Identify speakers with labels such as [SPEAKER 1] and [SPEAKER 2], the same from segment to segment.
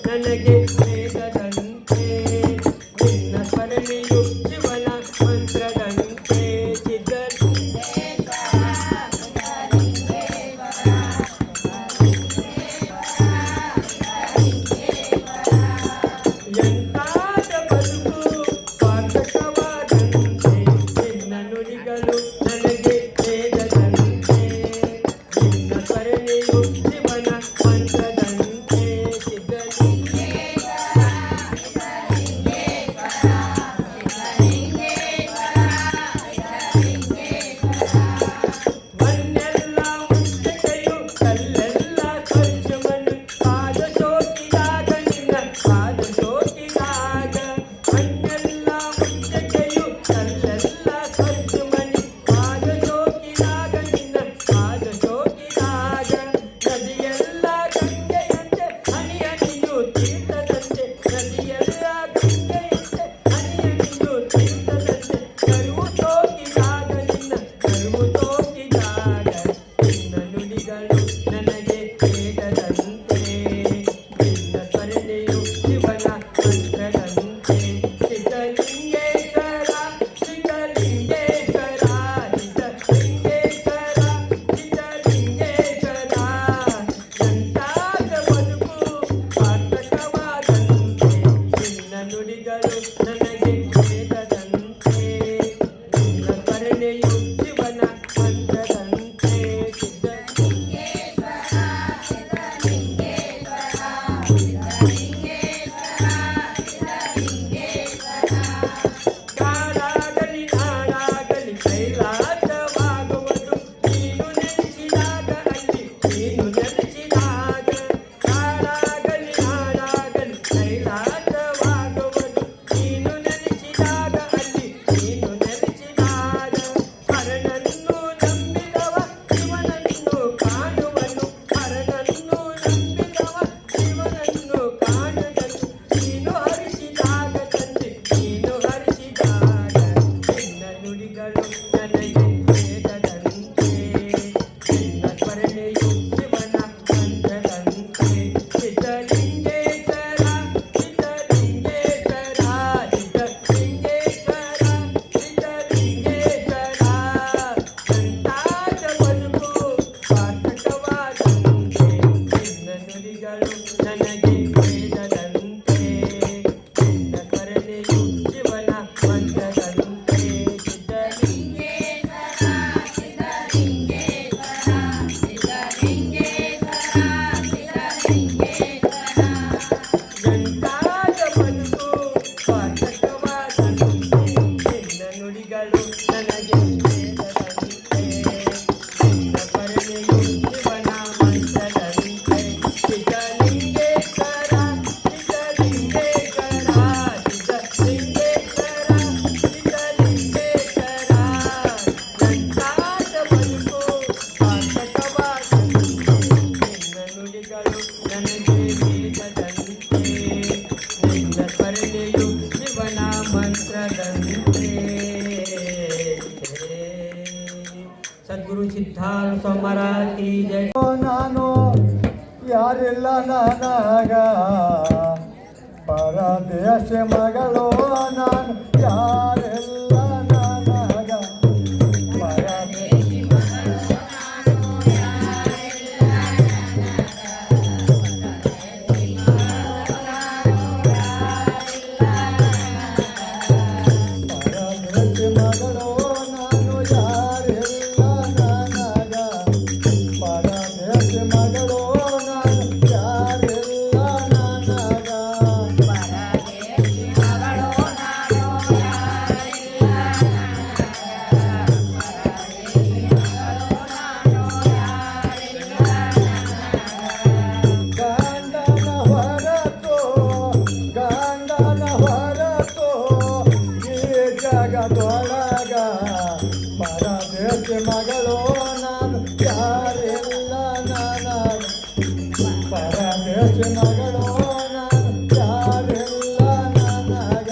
[SPEAKER 1] ನನಗೆ ವೇದದಂತೆ ಸದ್ಗುರು ಸಿದ್ಧಾರ್ಥ ಮಹಾರಾಜ್ ಕಿ ಜೈ.
[SPEAKER 2] ನಾನು ಯಾರಿಲ್ಲ ನನಗ ಪರದೇಶ ಮಗಳು ನಾನು ಯಾರಿಲ್ಲ ನನಗ ಮಗಳು ನಾನು ಯಾರಿಲ್ಲ ನನಗ ಪರದೇಶ ಮಗಳು ನಾನು ಯಾರಿಲ್ಲ ನನಗ ಗಂಡನ ಹೊರತು ಈ ಜಗದೊಳಗ ಪರದೇಶ ಮಗಳು ನಾನು ಯಾರಿಲ್ಲ ನನಗ ಪರದೇಶ ಮಗಳು ನಾನು ಯಾರಿಲ್ಲ ನನಗ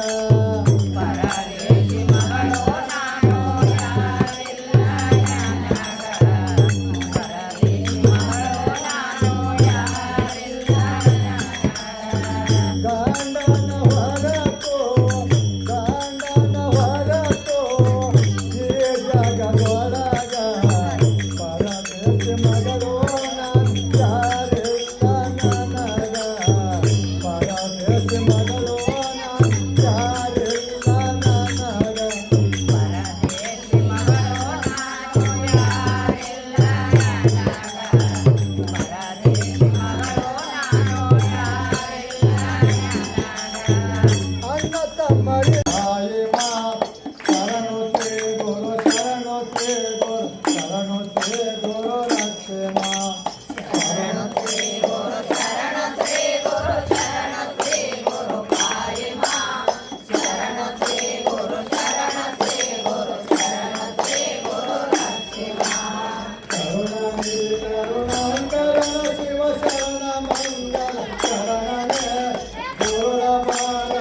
[SPEAKER 2] ಅಣ್ಣ ತಮ್ಮಗೆ ತಾಯಿ ಮಾ ಶರಣು ಶ್ರೀ ಗುರು ಶರಣು ಶ್ರೀ ಗುರು ಶರಣು ಶ್ರೀ ಗುರು ರಕ್ಷಮ ಶರಣು ಶ್ರೀ ಗುರು ಶರಣು ಶ್ರೀ ಗುರು ಶರಣು ಶ್ರೀ ಗುರು ತಾಯಿ ಮಾ ಶರಣು ಶ್ರೀ ಗುರು ಶರಣು ಶ್ರೀ ಗುರು ಶರಣು ಶ್ರೀ ಗುರು ರಕ್ಷಮ ಕರುಣಾನಿ ಕರುಣಾಕರಣ ಶಿವ ಶರಣ ಮಂಗಲ ಶರಣನೆ ಗುರುಳ ಬಾರ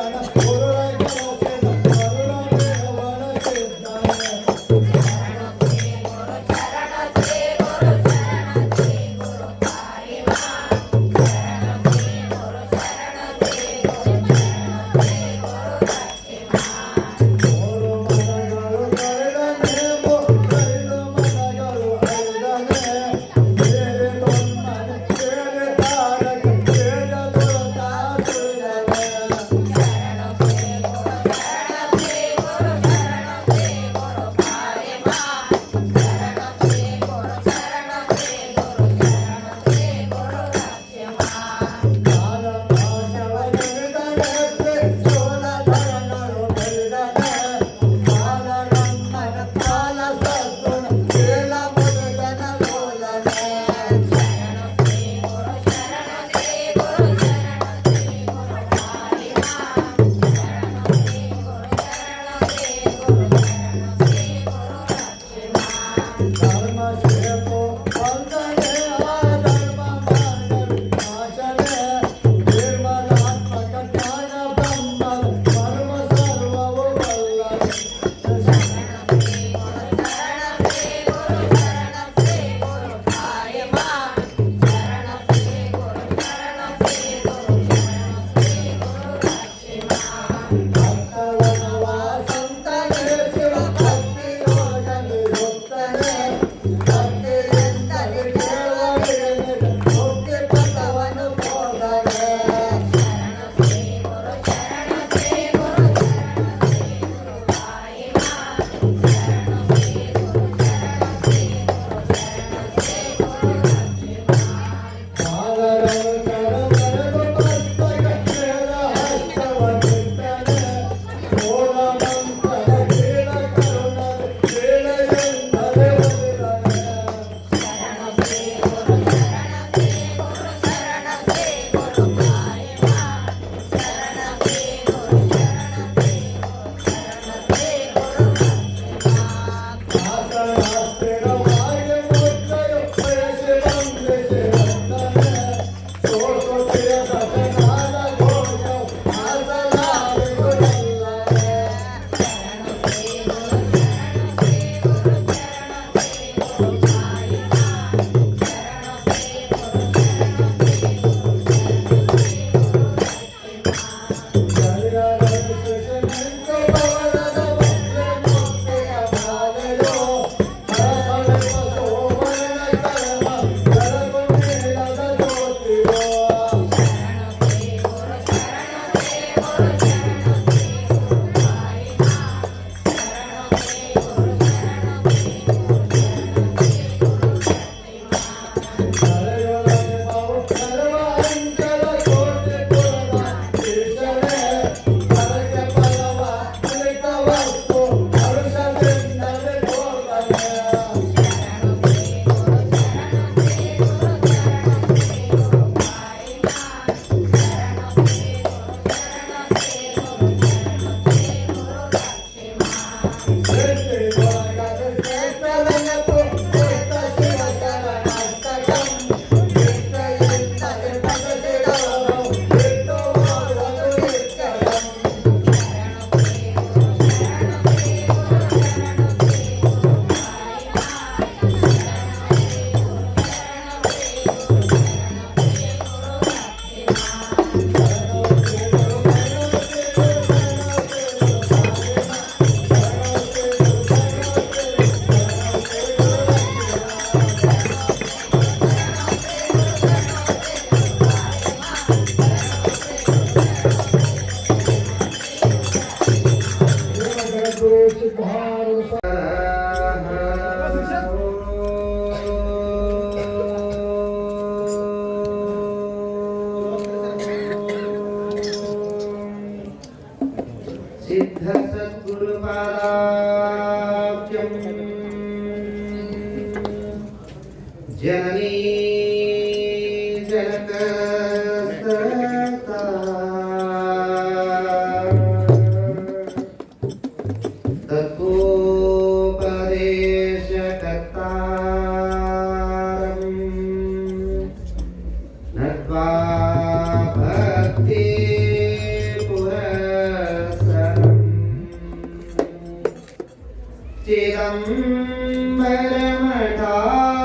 [SPEAKER 3] सिद्ध सद्गुरुपादाब्जं जननी जनकसत्ता तत्त्वोपदेशकर्तारं नत्वा भक्ति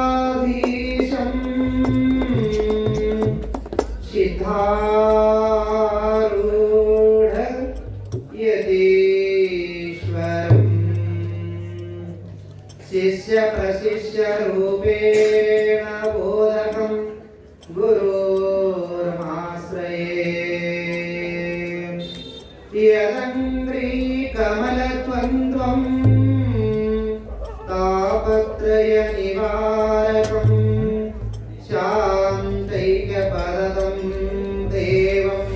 [SPEAKER 3] चिदम्बरमठाधीशं सिद्धारूढ यतीश्वरम् शिष्यप्रशिष्यरूपेण बोधकं गुरोर्माश्रये यदङ्घ्रिकमलद्वन्द्वम् तापत्रयनिवारकं शान्तैकपरदं देवं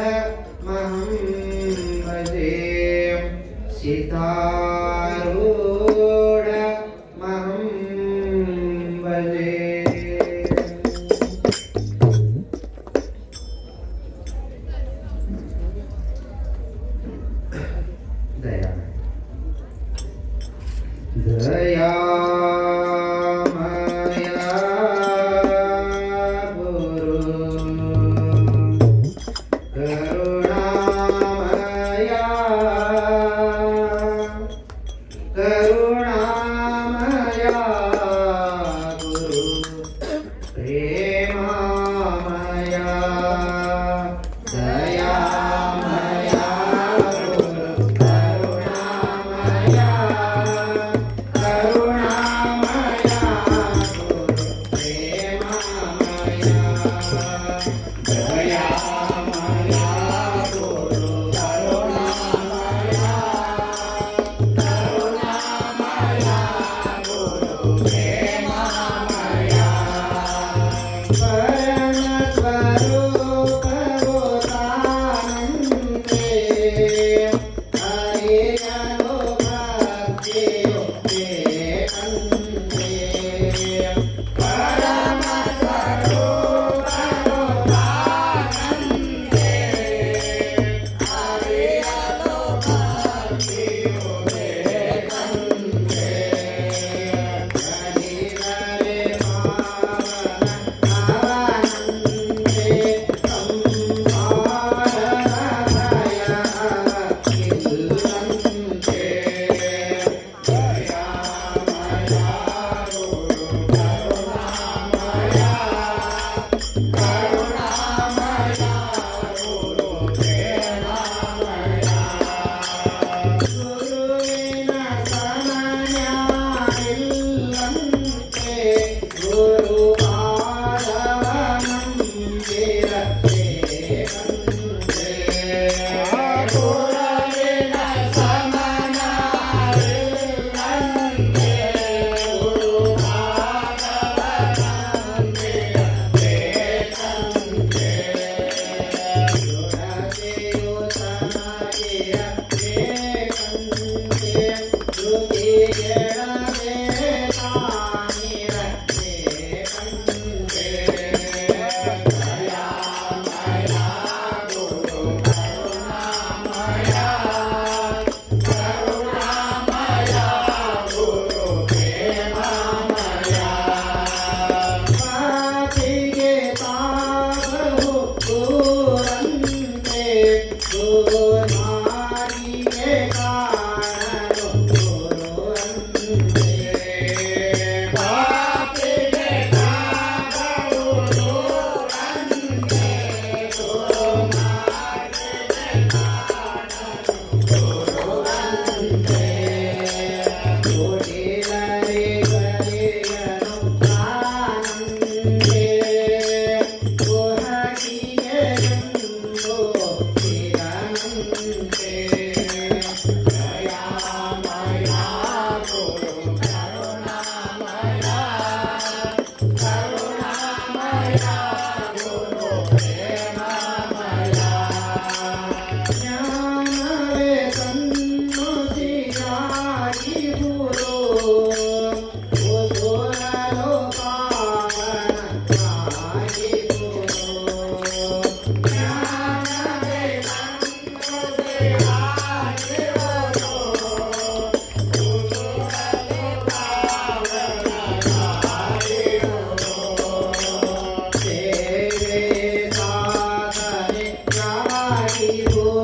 [SPEAKER 3] सिद्धारूढमहं भजे सिद्धारूढमहं भजे दयामया गुरु करुणामया करुणामया गुरु प्रेमामया दयामया गुरु करुणामया करुणा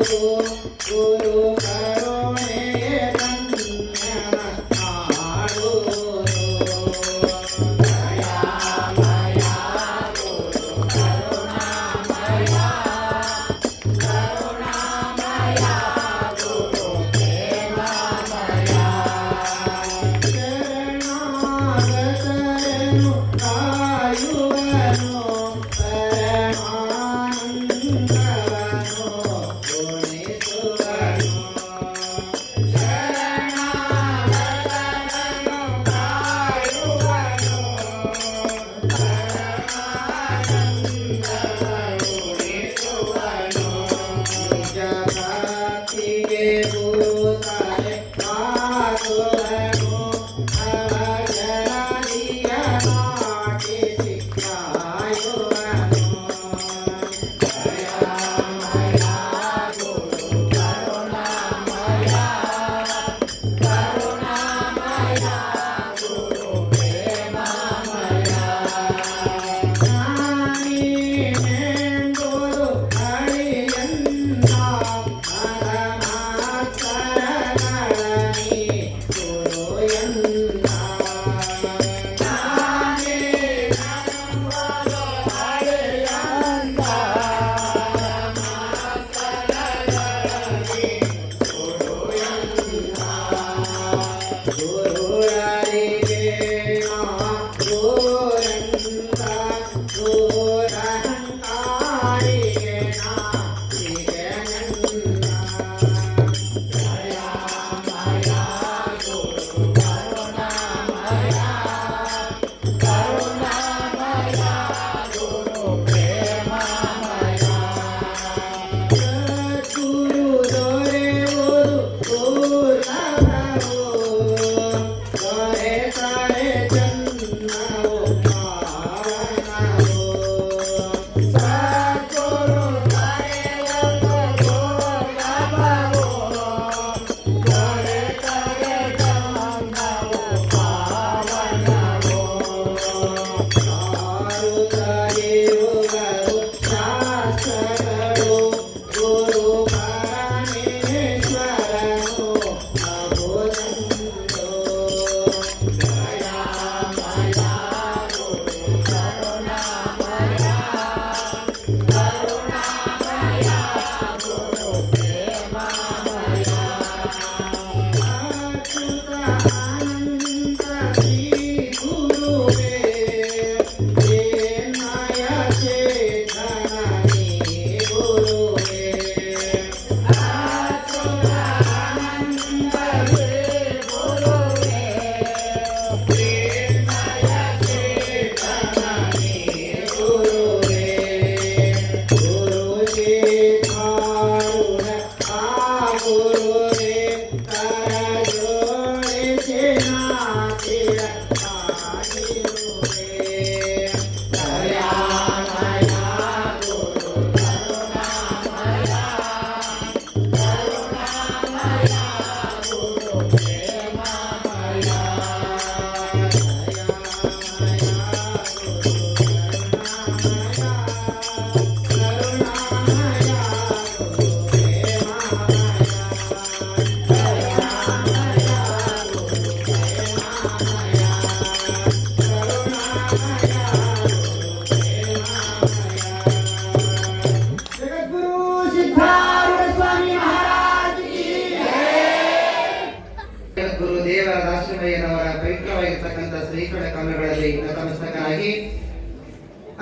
[SPEAKER 3] ಗುರು ಕರುಣೆಗೆ ಧನ್ಯ ಮಾಡು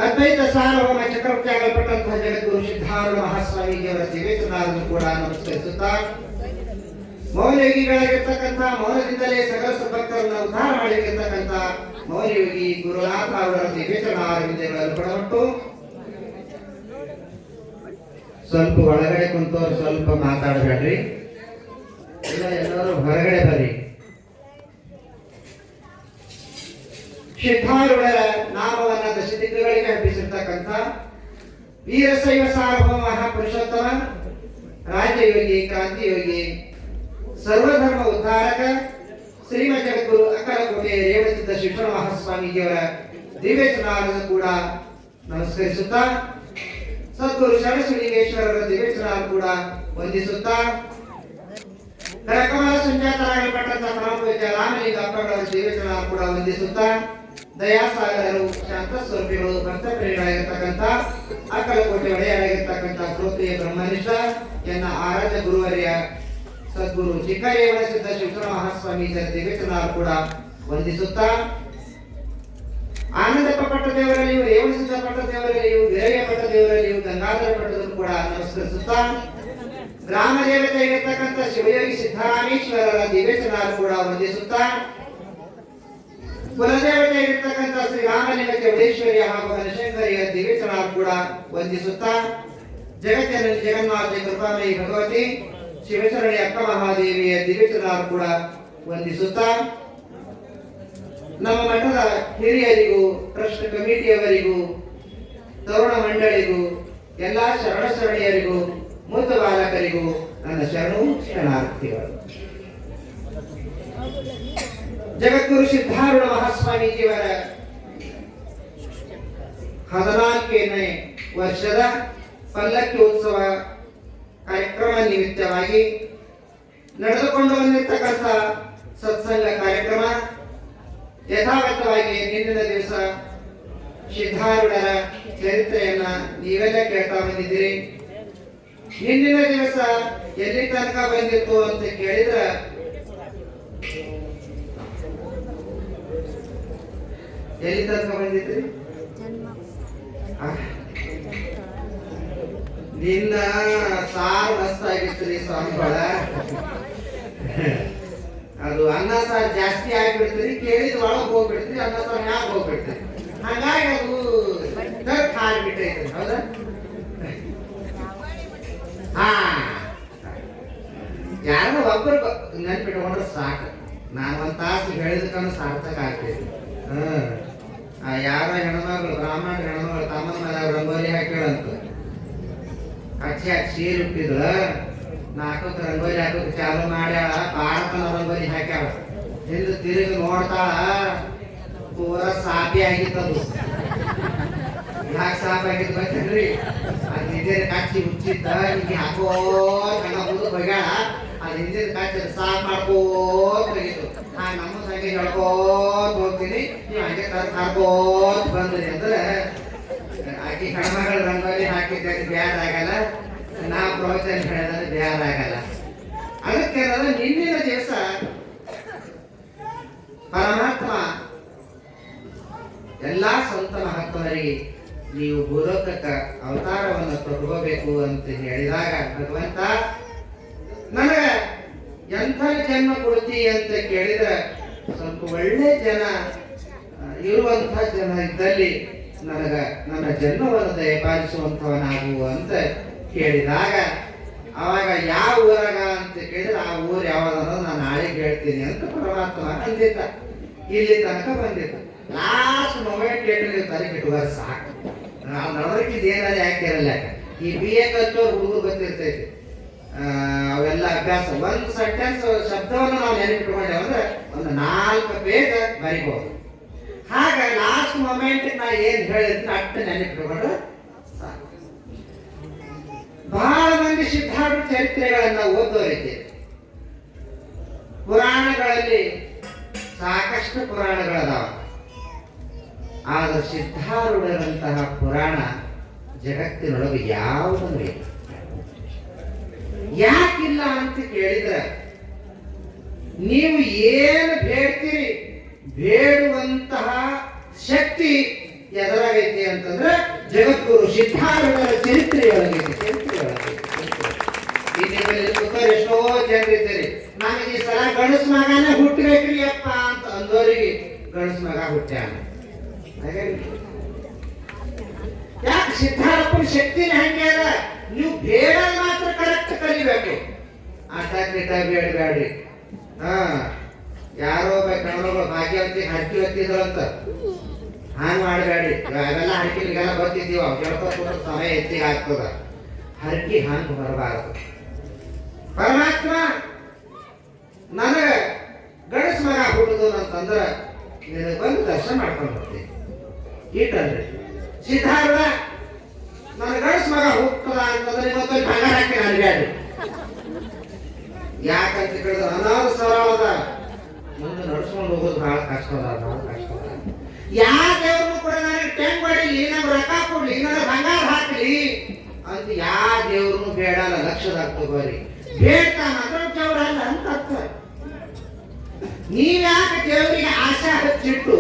[SPEAKER 3] ಅದ್ವೈತ ಸಾರ್ವಭೌಮ ಚಕ್ರವರ್ತಿ ಆಗಲ್ಪಟ್ಟಂತಹ ಜಗದ್ಗುರು ಸಿದ್ಧಾರೂಢ ಮಹಾಸ್ವಾಮೀಜಿಯವರ ದಿವ್ಯಚರಣಾರನ್ನು ಕೂಡ ನಮಸ್ಕರಿಸುತ್ತಾ ಮೌನಯೋಗಿಗಳಾಗಿರ್ತಕ್ಕಂತಹ ಮೌನದಿಂದಲೇ ಸಕಲ ಸದ್ಭಕ್ತರನ್ನು ಉದ್ಧಾರ ಮಾಡಿರ್ತಕ್ಕಂಥ ಮೌನಯೋಗಿ ಗುರುನಾಥ ಅವರ ದಿವ್ಯಚರಣಾರವಿಂದಗಳನ್ನು ಕೊಡಬಿಟ್ಟು ಸ್ವಲ್ಪ ಒಳಗಡೆ ಕುಂತವ್ರು ಸ್ವಲ್ಪ ಮಾತಾಡಬೇಡ್ರಿ, ಇಲ್ಲ ಎಲ್ಲರೂ ಹೊರಗಡೆ ಬರ್ರಿ. ಸಿದ್ಧಾರೂಢರ ನಾಮವನ್ನ ದಶದಿಕ್ಕುಗಳಿಗೆ ಹಬ್ಬಿಸಿರ್ತಕ್ಕಂಥ ವೀರಶೈವ ಸಾರ್ವಭೌಮ ಮಹಾಪುರುಷೋತ್ತಮ ರಾಜಯೋಗಿ, ಕ್ರಾಂತಿಯೋಗಿ, ಸರ್ವಧರ್ಮ ಉದ್ಧಾರಕ ಶ್ರೀಮದ್ ಜಗದ್ಗುರು ಅಕ್ಕಲಕೋಟೆ ರೇವಣಸಿದ್ಧ ಶಿಕ್ಷಣ ಮಹಾಸ್ವಾಮೀಜಿಯವರ ದಿವ್ಯಚರಣಾರನ್ನು ಕೂಡ ನಮಸ್ಕರಿಸುತ್ತಾ ಸದ್ಗುರು ಶರಣಲಿಂಗೇಶ್ವರರ ದಿವ್ಯಚರಣ ಕೂಡ ವಂದಿಸುತ್ತಾ ಕರಕಮಲ ಸಂಜಾತರಾಗಲ್ಪಟ್ಟಂತ ಪರಮಪೂಜ್ಯ ರಾಮಲಿಂಗ ಅಪ್ಪಗಳ ಜೀವಿತನ ಕೂಡ ವಂದಿಸುತ್ತಾ ದಯಾಸಾಗರರು ಶಾಂತ ಸ್ವರೂಪಿಗಳು ಭಕ್ತ ಪ್ರಿಯರಾಗಿರ್ತಕ್ಕಂಥ ಅಕ್ಕಲಕೋಟೆ ಒಡೆಯರಾಗಿರ್ತಕ್ಕಂಥ ಶ್ರೋತ್ರಿಯ ಬ್ರಹ್ಮನಿಷ್ಠ ಎನ್ನ ಆರಾಧ್ಯ ಗುರುವರ್ಯ ಸದ್ಗುರು ಚಿಕ್ಕರೇವಣ ಸಿದ್ಧ ಶಿವಚರ ಮಹಾಸ್ವಾಮಿ ಜೀವಿತನ ಕೂಡ ವಂದಿಸುತ್ತಾ ಆನಂದಪ್ಪ ಪಟ್ಟ ದೇವರಲ್ಲಿಯೂ ರೇವಣ ಸಿದ್ಧ ಪಟ್ಟ ದೇವರಲ್ಲಿಯೂ ವೀರಯ್ಯ ಪಟ್ಟ ದೇವರಲ್ಲಿಯೂ ಗಂಗಾಧರ ಪಟ್ಟದನ್ನು ಕೂಡ ನಮಸ್ಕರಿಸುತ್ತಾ ಗ್ರಾಮ ದೇವತೆ ಇರತಕ್ಕಂಥ ಶಿವಯೋಗಿ ಸಿದ್ದರಾಮೇಶ್ವರರ ದಿವ್ಯಚನ ಕೂಡ ವಂದಿಸುತ್ತಾ ಕುಲದೇವತೆ ಇರತಕ್ಕಂಥ ಶ್ರೀ ರಾಮಲಿಂಗ ಚೌಡೇಶ್ವರಿ ಹಾಗೂ ಬನಶಂಕರಿಯ ದಿವ್ಯಚನ ಕೂಡ ವಂದಿಸುತ್ತಾ ಜಗತ್ತಿನ ಜಗನ್ನಾಥ ಕೃಪಾಮಯಿ ಭಗವತಿ ಶಿವಚರಣಿ ಅಕ್ಕ ಮಹಾದೇವಿಯ ದಿವ್ಯಚನ ಕೂಡ ವಂದಿಸುತ್ತಾ ನಮ್ಮ ಮಠದ ಹಿರಿಯರಿಗೂ ಟ್ರಸ್ಟ್ ಕಮಿಟಿಯವರಿಗೂ ತರುಣ ಮಂಡಳಿಗೂ ಎಲ್ಲಾ ಶರಣ ಶರಣಿಯರಿಗೂ ಮೂತ ಬಾಲಕರಿಗೂ ನನ್ನ ಶರಣಾರ್ಥಿಗಳು. ಜಗದ್ಗುರು ಸಿದ್ಧಾರೂಢ ಮಹಾಸ್ವಾಮೀಜಿಯವರ 14ನೇ ವರ್ಷದ ಪಲ್ಲಕ್ಕಿ ಉತ್ಸವ ಕಾರ್ಯಕ್ರಮ ನಿಮಿತ್ತವಾಗಿ ನಡೆದುಕೊಂಡು ಬಂದಿರತಕ್ಕಂಥ ಸತ್ಸಂಗ ಕಾರ್ಯಕ್ರಮ ಯಥಾವತ್ತವಾಗಿ ನಿನ್ನಿನ ದಿವಸ ಸಿದ್ಧಾರೂಢರ ಚರಿತ್ರೆಯನ್ನ ನೀವೆಲ್ಲ ಕೇಳ್ತಾ ಬಂದಿದ್ದೀರಿ. ಹಿಂದಿನ ದಿವಸ ಎಲ್ಲಿ ತನಕ ಬಂದಿತ್ತು ಅಂತ ಕೇಳಿದ್ರ ಎಲ್ಲಿ ತನಕ ಬಂದಿದ್ರಿ? ನಿನ್ನ ಸಾರು ಮಸ್ತ್ ಆಗಿರ್ತೀರಿ ಸ್ವಾಮಿಗಳ. ಅದು ಅನ್ನ ಸಾರು ಜಾಸ್ತಿ ಆಗಿಬಿಡ್ತೀರಿ, ಕೇಳಿದ ಒಳಗೆ ಹೋಗ್ಬಿಡ್ತೀರಿ, ಅನ್ನ ಸಾರು ಮ್ಯಾಗ ಹೋಗ್ಬಿಡ್ತೀರಿ. ಹಾಗಾಗಿ ಅದು ಹಾರ್ಬಿಟ್ಟೈತ್ರಿ. ಹೌದಾ? ಹಾ, ಯಾರೋ ಒಬ್ಬರು ನೆನ್ಪಿಟ್ಕೊಂಡ್ರೆ ಸಾಕು. ನಾನು ಒಂದು ತಾಸು ಹೇಳಿದಕ್ಕೂ ಸಾರ್ಥಕ ಆಗ್ತೈತಿ. ಯಾರೋ ಹೆಣ್ಮಗಳು ಬ್ರಾಹ್ಮಣ ಹೆಣ್ಮಗಳು ತಮ್ಮನ ಮೇಲೆ ರಂಗೋಲಿ ಹಾಕಿಳಂತ ಅಚ್ಚಿ ಸೀರೆ ಹುಟ್ಟಿದ್ಳ. 4 ರಂಗೋಲಿ ಹಾಕೋಕೆ ಚಾಲು ಮಾಡ್ಯಾಳ. ಭಾರತನ ರಂಗೋಲಿ ಹಾಕ್ಯಾಳ. ಹಿಂದೆ ತಿರುಗಿ ನೋಡ್ತಾಳ, ಪೂರ ಸಾಪಿ ಆಗಿತ್ತದು. ಯಾಕೆ ಸಾಪ್ ಆಗಿತ್ತು ಗೊತ್ತೇನ್ರಿ? ಅದು ಹಿಂದಿನ ಕಚ್ಚಿ ಹುಚ್ಚಿದ್ದ ಹಿಂಗೆ ಹಾಕೋ ಕಣ್ಣ ಮುಂದೆ ಹೋಗ್ಯಾಳ. ಅದು ಹಿಂದಿನ ಕಚ್ಚಿ ಸಾಪ್ ಮಾಡ್ಕೋತ ಹೋಗಿತ್ತು. ನಮ್ಮ ಸಂಖ್ಯೆ ಹೇಳ್ಕೋತ ಹೋಗ್ತೀನಿ, ನೀವು ಹಂಗೆ ಕರ್ಕೋತ ಬಂದ್ರಿ ಅಂದ್ರೆ ಆಕಿ ಹೆಣ್ಮಗಳ ರಂಗೋಲಿ ಹಾಕಿದ್ದಾಗ ಬ್ಯಾಡ ಆಗಲ್ಲ, ನಾ ಪ್ರವಚನ ಹೇಳಿದ್ರೆ ಬ್ಯಾಡ ಆಗಲ್ಲ. ಅದಕ್ಕೆ ನಿನ್ನಿನ ದಿವಸ ಪರಮಾತ್ಮ ಎಲ್ಲಾ ಸಂತ ಮಹಾತ್ಮರಿಗೆ ನೀವು ಭೂಲೋಕಕ್ಕ ಅವತಾರವನ್ನು ತಗೋಬೇಕು ಅಂತ ಹೇಳಿದಾಗ ಭಗವಂತ ನನಗ ಎಂಥ ಜನ್ಮ ಕೊಡ್ತಿ ಅಂತ ಕೇಳಿದ್ರೆ ಸ್ವಲ್ಪ ಒಳ್ಳೆ ಜನ ಇರುವಂಥ ಜನ ಇದ್ದಲ್ಲಿ ನನಗ ನನ್ನ ಜನ್ಮವನ್ನು ದಯಪಾಲಿಸುವಂಥವನಾಗು ಅಂತ ಕೇಳಿದಾಗ ಅವಾಗ ಯಾವ ಊರಾಗ ಅಂತ ಕೇಳಿದ್ರೆ ಆ ಊರು ಯಾವ್ದನ್ನೋ ನಾನು ನಾಳೆಗೆ ಹೇಳ್ತೀನಿ ಅಂತ ಪರಮಾತ್ಮ ಅಂದಿದ್ದ. ಇಲ್ಲಿ ತನಕ ಬಂದಿದ್ದ. ಲಾಸ್ಟ್ ಮೊಮೆಂಟ್ ನೀವು ತಲೆಗೆ ಇಟ್ಟುವಾಗ ಸಾಕು. ನಾವು ನಡವಳಿಕಿದ್ ಏನಾದ್ರೆ ಯಾಕಿರಲ್ಲ. ಈ BA ಕಲ್ತೋರು ಹುಡುಗರು ಗೊತ್ತಿರ್ತೈತಿ. ಅವೆಲ್ಲ ಅಭ್ಯಾಸ. ಒಂದು ಸೆಂಟೆನ್ಸ್ ಶಬ್ದವನ್ನು ನಾವು ನೆನಪಿಟ್ಕೊಂಡೇವೆ ಅಂದ್ರೆ ಒಂದು 4 ಪೇಜ್ ಬರಿಬಹುದು. ಹಾಗ ಲಾಸ್ಟ್ ಮೊಮೆಂಟ್ ನಾ ಏನ್ ಹೇಳಿದ್ರೆ ಅಷ್ಟು ನೆನಪಿಟ್ಕೊಂಡ್ರೆ ಸಾಕು. ಬಹಳ ಮಂದಿ ಸಿದ್ಧಾರೂಢ ಚರಿತ್ರೆಗಳನ್ನ ಓದೋರಿದ್ದೀರಿ. ಪುರಾಣಗಳಲ್ಲಿ ಸಾಕಷ್ಟು ಪುರಾಣಗಳದಾವ. ಆದ್ರೆ ಸಿದ್ಧಾರೂಢರಂತಹ ಪುರಾಣ ಜಗತ್ತಿನೊಳಗೆ ಯಾವುದೂ ಇಲ್ಲ. ಯಾಕಿಲ್ಲ ಅಂತ ಕೇಳಿದ್ರೆ ನೀವು ಏನು ಬೇಡ್ತೀರಿ, ಬೇಡುವಂತಹ ಶಕ್ತಿ ಎದುರಾಗೈತಿ ಅಂತಂದ್ರೆ ಜಗದ್ಗುರು ಸಿದ್ಧಾರೂಢರ ಚರಿತ್ರೆಯೊಳಗೈತಿ. ಎಷ್ಟೋ ಜನರಿದ್ದೀರಿ, ನಮಗೆ ಈ ಸಲ ಗಣಸ್ ಮಗನೇ ಹುಟ್ಟಬೇಕ್ರಿ ಅಪ್ಪ ಅಂತ ಅಂದೋರಿಗೆ ಗಣಸ್ ಮಗ ಹುಟ್ಟ್ಯಾನ. ಯಾಕೆ ಸಿದ್ಧಾರಪ್ಪನ ಶಕ್ತಿನ ಹಂಗೆ ಅದ. ನೀವು ಬೇಡ ಮಾತ್ರ ಕರೆಕ್ಟ್ ಕಲಿಬೇಕು. ಆಟ ಗಿಟ ಬೇಡಬೇಡ್ರಿ. ಯಾರೋ ಕಣ್ಣಗಳು ಭಾಗ್ಯವಂತಿ ಹರಕಿ ಹೊತ್ತಿದ್ರಂತ ಹಾಂಗ್ ಮಾಡಬೇಡ್ರಿ. ಅವೆಲ್ಲ ಹರಕಿಗೆಲ್ಲ ಬರ್ತಿದ್ದೀವ, ಕೇಳ್ಕೊತ ಸಮಯ ಹೆಚ್ಚಿಗೆ ಆಗ್ತದ. ಹರಕಿ ಹಂಗ್ ಬರಬಾರದು. ಪರಮಾತ್ಮ ನನಗ ಗಣಸ್ ಮಗ ಹುಟ್ಟುದು ಅಂತಂದ್ರ ನಿನಗೆ ಬಂದು ದರ್ಶನ ಮಾಡ್ಕೊಂಡು ಬರ್ತೀನಿ ಈಟಲ್ರಿ. ಸಿದ್ಧಾರೂಢ ನನ್ನ ಗಣಸ್ ಮಗ ಹುಟ್ಟದ ಅಂತಂದ್ರೆ ಇವತ್ತೊಂದು ಬಂಗಾರ ಹಾಕಿ ಅನ್ಬ್ಯಾಡ್ರಿ. ಯಾಕಂತ ಕೇಳಿದ್ರೆ ಅನಾಥ ಸರಳ ಅದ, ಮುಂದೆ ನಡ್ಸ್ಕೊಂಡು ಹೋಗೋದು ಬಹಳ ಕಷ್ಟ ಅದ, ಬಹಳ ಕಷ್ಟ ಅದ. ಯಾವ ದೇವ್ರನ್ನು ಕೂಡ ನನಗೆ ಟೆಂಗ್ ಹೊಡಿಲಿ, ನಮ್ಗೆ ರೊಕ್ಕ ಕೊಡ್ಲಿ, ನನಗೆ ಬಂಗಾರ ಹಾಕ್ಲಿ ಅಂತ ಯಾವ ದೇವ್ರನ್ನು ಬೇಡಲ್ಲ, ಲಕ್ಷದಾಗ ತಗೋರಿ. ಬೇಡ್ತಾನ ಅದ್ರ ದೇವ್ರಲ್ಲ ಅಂತ ಅರ್ಥ. ನೀವ್ಯಾಕೆ ದೇವರಿಗೆ ಆಶೆ ಹಚ್ಚಿಟ್ಟು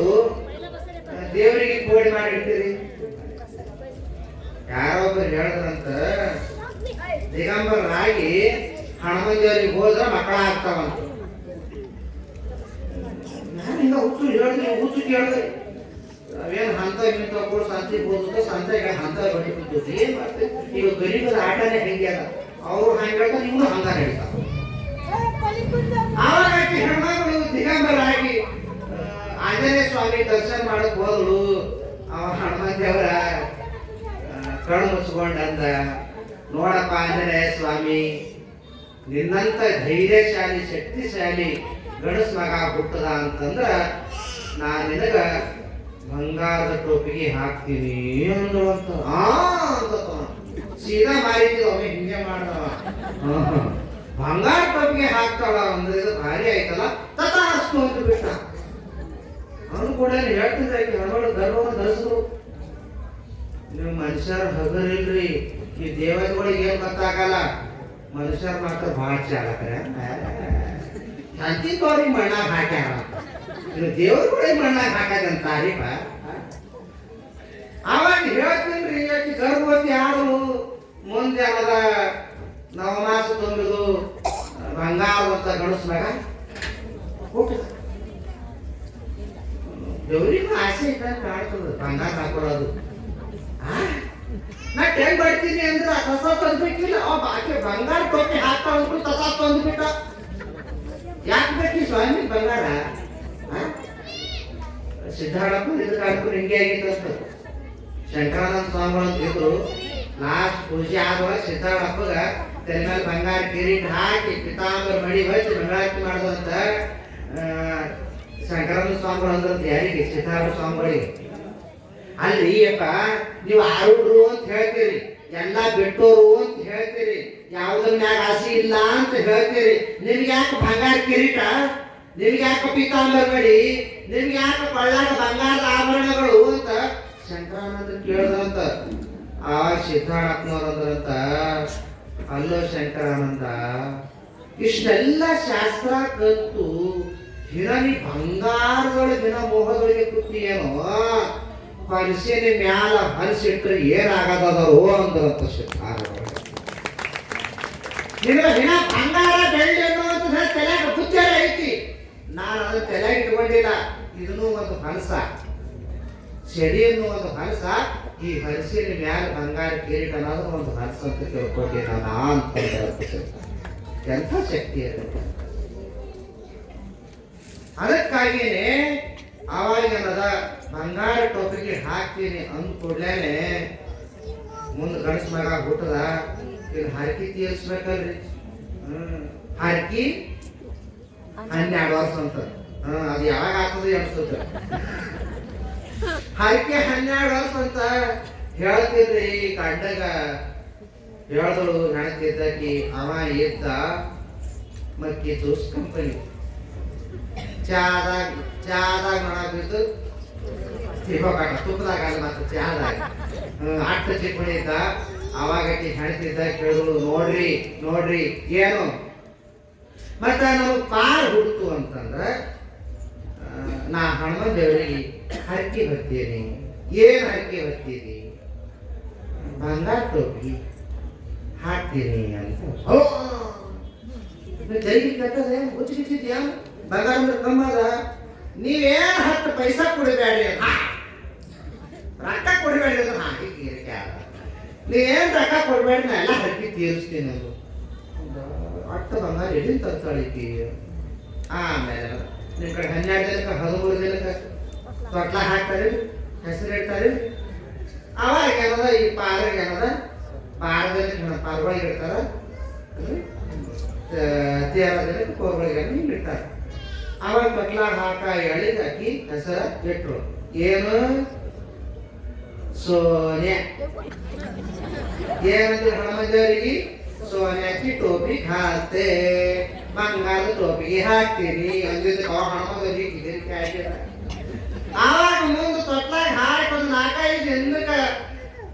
[SPEAKER 3] ದೇವರಿಗೆ ಕೋಡಿ ಮಾಡಿರ್ತೀರಿ? ಯಾರೊಬ್ಬರು ಹೇಳಿದ್ರಂತ, ದಿಗಂಬರರಾಗಿ ಹನುಮನ್ ದೇವರಿಗೆ ಹೋದ್ರೆ ಮಕ್ಕಳ ಆಗ್ತಾವಂತ. ನಾನು ಹಿಂಗ ಹುಚ್ಚು ಹೇಳಿದ್ರಿ, ಹುಚ್ಚು ಕೇಳಿದ್ರಿ, ಅವೇನು ಹಂತ ಇಂತ ಕೂಡ ಸಂತೆಗೆ ಹೋದ ಸಂತೆಗೆ ಹಂತ ಬಡ್ಡಿ ಏನ್ ಮಾಡ್ತೀವಿ. ಈಗ ಗರೀಬರ ಆಟನೇ ಹೆಂಗೆ ಅದ, ಅವ್ರು ಹಂಗೆ ಹೇಳ್ತಾರೆ, ಇವ್ರು ಹಂಗ ಹೇಳ್ತಾರ. ಆವಾಗ ಹೆಣ್ಮಗಳು ದಿಗಂಬರಾಗಿ ಆಂಜನೇಯ ಸ್ವಾಮಿ ದರ್ಶನ ಮಾಡಕ್ ಹೋದಳು. ಅವ ಹನುಮಂತ ದೇವರ ಕಣ್ಣು ಮುಚ್ಕೊಂಡಂದ, ನೋಡಪ್ಪ ಆಂಜನೇಯ ಸ್ವಾಮಿ, ನಿನ್ನಂತ ಧೈರ್ಯಶಾಲಿ ಶಕ್ತಿಶಾಲಿ ಗಣಸ್ ಮಗ ಹುಟ್ಟದ ಅಂತಂದ್ರ ನಾ ನಿನಗ ಬಂಗಾರದ ಟೋಪಿಗೆ ಹಾಕ್ತೀನಿ ಅಂದ್ರು ಅಂತ. ಸೀದಾ ಮಾರಿದ್ವಿ, ಅವೇ ಹಿಂಗೆ ಮಾಡ್ದವ. ಬಂಗಾರ ಟೋಪಿಗೆ ಹಾಕ್ತಾಳ ಅಂದ್ರೆ ಇದು ಭಾರಿ ಆಯ್ತಲ್ಲ, ತಥಾಸ್ತು ಅಂತ ಬಿಟ್ಟ. ಅವನು ಕೂಡ ಹೇಳ್ತಿದ್ರೆ ಹೆಣ್ಮಗಳು ಗರ್ವವನ್ನು ಧರಿಸಿದ್ರು. ನೀವು ಮನುಷ್ಯರ ಹಗರಿಲ್ರಿ, ಈ ದೇವತೆಗಳಿಗೆ ಏನ್ ಗೊತ್ತಾಗಲ್ಲ, ಮನುಷ್ಯರ ಮಾತ್ರ ಭಾಳ ಚಾಲಕರ. ಶಾಂತಿ ತೋರಿಗೆ ಮಣ್ಣಾಗ ಹಾಕ್ಯಾರ, ಇದು ದೇವ್ರುಗಳಿಗೆ ಮಣ್ಣಾಗ ಹಾಕದಂತಾರಿಪ. ಅವಾಗ ಹೇಳ್ತೀನ್ರಿ, ಯಾಕೆ ಗರ್ಭವತಿ ಆದ್ರು ಮುಂದೆ ಅವರ ನವಮಾಸ ತುಂಬಿದು ಬಂಗಾರದಂತ ಗಣಸ್ ಮಗ ಹುಟ್ಟಿದ. ದೇವ್ರಿಗೂ ಆಸೆ ಇದ್ದಂಗೆ ಕಾಣ್ತದ ಬಂಗಾರ ಹಾಕೊಳ್ಳೋದು. ನಾ ಟೆಂಗ್ ಬರ್ತೀನಿ ಅಂದ್ರೆ ಕಸ ತಂದ್ಬಿಟ್ಟಿಲ್ಲ, ಬಾಕಿ ಬಂಗಾರ ಟೋಪಿ ಹಾಕ್ತಾ ಅಂದ್ರು ಕಸ ತಂದ್ಬಿಟ್ಟ. ಯಾಕೆ ಬೇಕಿ ಸ್ವಾಮಿ ಬಂಗಾರ? ಸಿದ್ಧಾರಪ್ಪ ಇದಕ್ಕಾಗ್ರು ಹಿಂಗೆ ಆಗಿತ್ತು. ಶಂಕರಾನಂದ ಸ್ವಾಮಿಗಳು ಅಂತ ಇದ್ರು, ಲಾಸ್ಟ್ ಪೂಜೆ ಆಗುವಾಗ ಸಿದ್ಧಾರಪ್ಪಗ ತಲೆ ಮೇಲೆ ಬಂಗಾರ ಕಿರೀಟ ಹಾಕಿ ಪಿತಾಂಬರ ಮಡಿ ಹಚ್ಚಿ ಮಂಗಳಾರತಿ ಮಾಡೋದಂತ ಶಂಕರಾನಂದ ಸ್ವಾಮಿಗಳು ಅಂದ್ರಂತ. ಯಾರಿಗೆ? ಸಿದ್ಧಾರಪ್ಪ ಸ್ವಾಮಿಗಳಿಗೆ. ಅಲ್ಲಿ ಅಪ್ಪ ನೀವು ಆರೂಢರು ಅಂತ ಹೇಳ್ತೀರಿ, ಎಲ್ಲ ಬಿಟ್ಟೋರು ಅಂತ ಹೇಳ್ತೀರಿ, ಯಾವುದ್ರ ಮ್ಯಾಗ ಆಸೆ ಇಲ್ಲ ಅಂತ ಹೇಳ್ತೀರಿ. ನಿಮ್ಗೆ ಯಾಕೆ ಬಂಗಾರ ಕಿರೀಟ, ನಿಮ್ಗೆ ಯಾಕೆ ಪೀತಾಂಬರ ಮಡಿ, ನಿಮ್ಗೆ ಯಾಕೆ ಕೊಳ್ಳಾಗ ಬಂಗಾರದ ಆಭರಣಗಳು ಅಂತ ಶಂಕರಾನಂದ ಕೇಳಿದ್ರಂತ. ಆ ಸಿದ್ಧಾರ್ಥನವ್ರು ಅಂದ್ರಂತ, ಅಲ್ಲೋ ಶಂಕರಾನಂದ, ಇಷ್ಟೆಲ್ಲ ಶಾಸ್ತ್ರ ಕಲ್ತು ಹಿರನಿ ಬಂಗಾರದೊಳಗಿನ ಮೋಹದೊಳಗೆ ಕೂತಿಯೇನೋ, ಪರಿಸೇನೆ ಮ್ಯಾಲ ಹರಿಸಿಟ್ರೆ ಏನಾಗದವರು ಅಂದ್ರಂತ ಸಿದ್ಧಾರ್ಥ. ನಿನಗೆ ದಿನ ಬಂಗಾರ ಬೆಳ್ಳಿ ಅನ್ನುವಂತ ತಲೆಗೆ ಬುದ್ಧಿಯರ ಐತಿ, ನಾನು ಅದನ್ನ ತಲೆಗೆ ಇಟ್ಕೊಂಡಿಲ್ಲ. ಇದನ್ನು ಒಂದು ಹಲಸ, ಸೆಡಿ ಅನ್ನುವ ಹಲಸ, ಈ ಹಲಸಿನ ಮ್ಯಾಲ ಬಂಗಾರ ಕಿರೀಟ ಅನ್ನೋದು ಒಂದು ಹಲಸ ಅಂತ ತಿಳ್ಕೊಂಡೆ ನಾನು ಅಂತ. ಎಂಥ ಶಕ್ತಿ ಅದು. ಅದಕ್ಕಾಗಿಯೇ ಆವಾಗ ಏನದ ಬಂಗಾರ ಟೋಪಿಗೆ ಹಾಕ್ತೀನಿ ಅಂದ ಕೂಡ್ಲೇನೆ ಮುಂದೆ ಗಣಸ್ ಮಗ ಹುಟ್ಟದ. ಇಲ್ಲಿ ಹರಕಿ ತೀರಿಸ್ಬೇಕಲ್ರಿ, ಹರಕಿ 12 ವರ್ಷ ಅಂತ. ಅದು ಯಾವಾಗ ಆಗ್ತದೆ ಅನ್ಸುತ್ತೆ. ಹರಕೆ 12 ವರ್ಷ ಅಂತ ಹೇಳ್ತಿದ್ರಿ. ಗಂಡಗ ಹೇಳ್ದಳು ಹೆಣ್ತಿದ್ದಕಿ, ಅವ ಇದ್ದ ಮಕ್ಕಿ ಜ್ಯೂಸ್ ಕಂಪನಿ ಚಾದಾಗ ಮಣ ಬಿದ್ದು ತುಪ್ಪದಾಗ ಅಲ್ಲ ಮತ್ತೆ ಚಾದಾಗ ಅಟ್ಟ ಚಿಪ್ಪಣಿ ಇದ್ದ. ಅವಾಗ ಹೆಣ್ತಿದ್ದ ಕೇಳಿದಳು, ನೋಡ್ರಿ ನೋಡ್ರಿ ಏನು ಮತ್ತ ನಮಗ್ ಪಾರ್ ಹುಡ್ತು ಅಂತಂದ್ರ ನಾ ಹನುಮನ್ ದೇವರಿಗೆ ಹರಕೆ ಹೊತ್ತೀನಿ. ಏನ್ ಹರಕೆ ಹೊತ್ತೀನಿ? ಬಂಗಾರ ಟೋಪಿ ಹಾಕ್ತೀನಿ ಅಂತ. ಜೈಲಿಗೆ ಕಟ್ಟದೆ ಹುಚ್ಚಿದ್ಯಾ? ಬಂಗಾರ ಅಂದ್ರೆ ಕಮ್ಮದ. ನೀವೇನ್ 10 ಪೈಸಾ ಕೊಡಬೇಡ್ರಿ, ರೊಕ್ಕ ಕೊಡಬೇಡ್ರಿ ಅಂದ್ರೆ ನೀವೇನ್ ರೊಕ್ಕ ಕೊಡ್ಬೇಡ್ರಿ, ನಾ ಎಲ್ಲ ಹರಕೆ ತೀರಿಸ್ತೀನಿ ಅದು. ಅಟ್ಟ ಬಂಗಾರ ಎಲ್ಲಿ ತರ್ತಾಳಿಕಿ. ಆಮೇಲೆ ನಿಮ್ ಕಡೆ 12 ಜನಕ್ಕೆ 13 ಜನಕ್ಕೆ ತೊಟ್ಲ ಹಾಕ್ತಾರೆ, ಹೆಸರು ಇಡ್ತಾರೆ. ಅವಾಗ ಏನದ ಈ ಪಾರ್ಗೆ ಏನದ ಪಾರದಲ್ಲಿ ಪಾರ್ಗಳಿಗೆ ಇಡ್ತಾರ, 13 ಜನಕ್ಕೆ ಕೋರ್ಗಳಿಗೆ ಹಿಂಗೆ ಇಡ್ತಾರೆ. ಅವಾಗ ತೊಟ್ಲ ಹಾಕ ಎಳಿದ್ ಹಾಕಿ ಹೆಸರ ಇಟ್ರು. ಏನು? ಸೋನ್ಯಾ. ಏನಂದ್ರೆ ಹನುಮಂತರಿಗೆ ಸೋನ್ಯಾಕಿ ಟೋಪಿ ಖಾತೆ ಬಂಗಾರದ ಟೋಪಿಗೆ ಹಾಕ್ತೀನಿ ಅಂದಿದ್ದಕ್ಕೆ ಅವ ಹಣಮದಲ್ಲಿ ಕಿದಿರಿಕೆ ಆಗಿಲ್ಲ. ಆವಾಗ ಮುಂದೆ ತೊಟ್ಲಾಗ ಹಾಕಿ ಒಂದು 4-5 ದಿನಕ್ಕೆ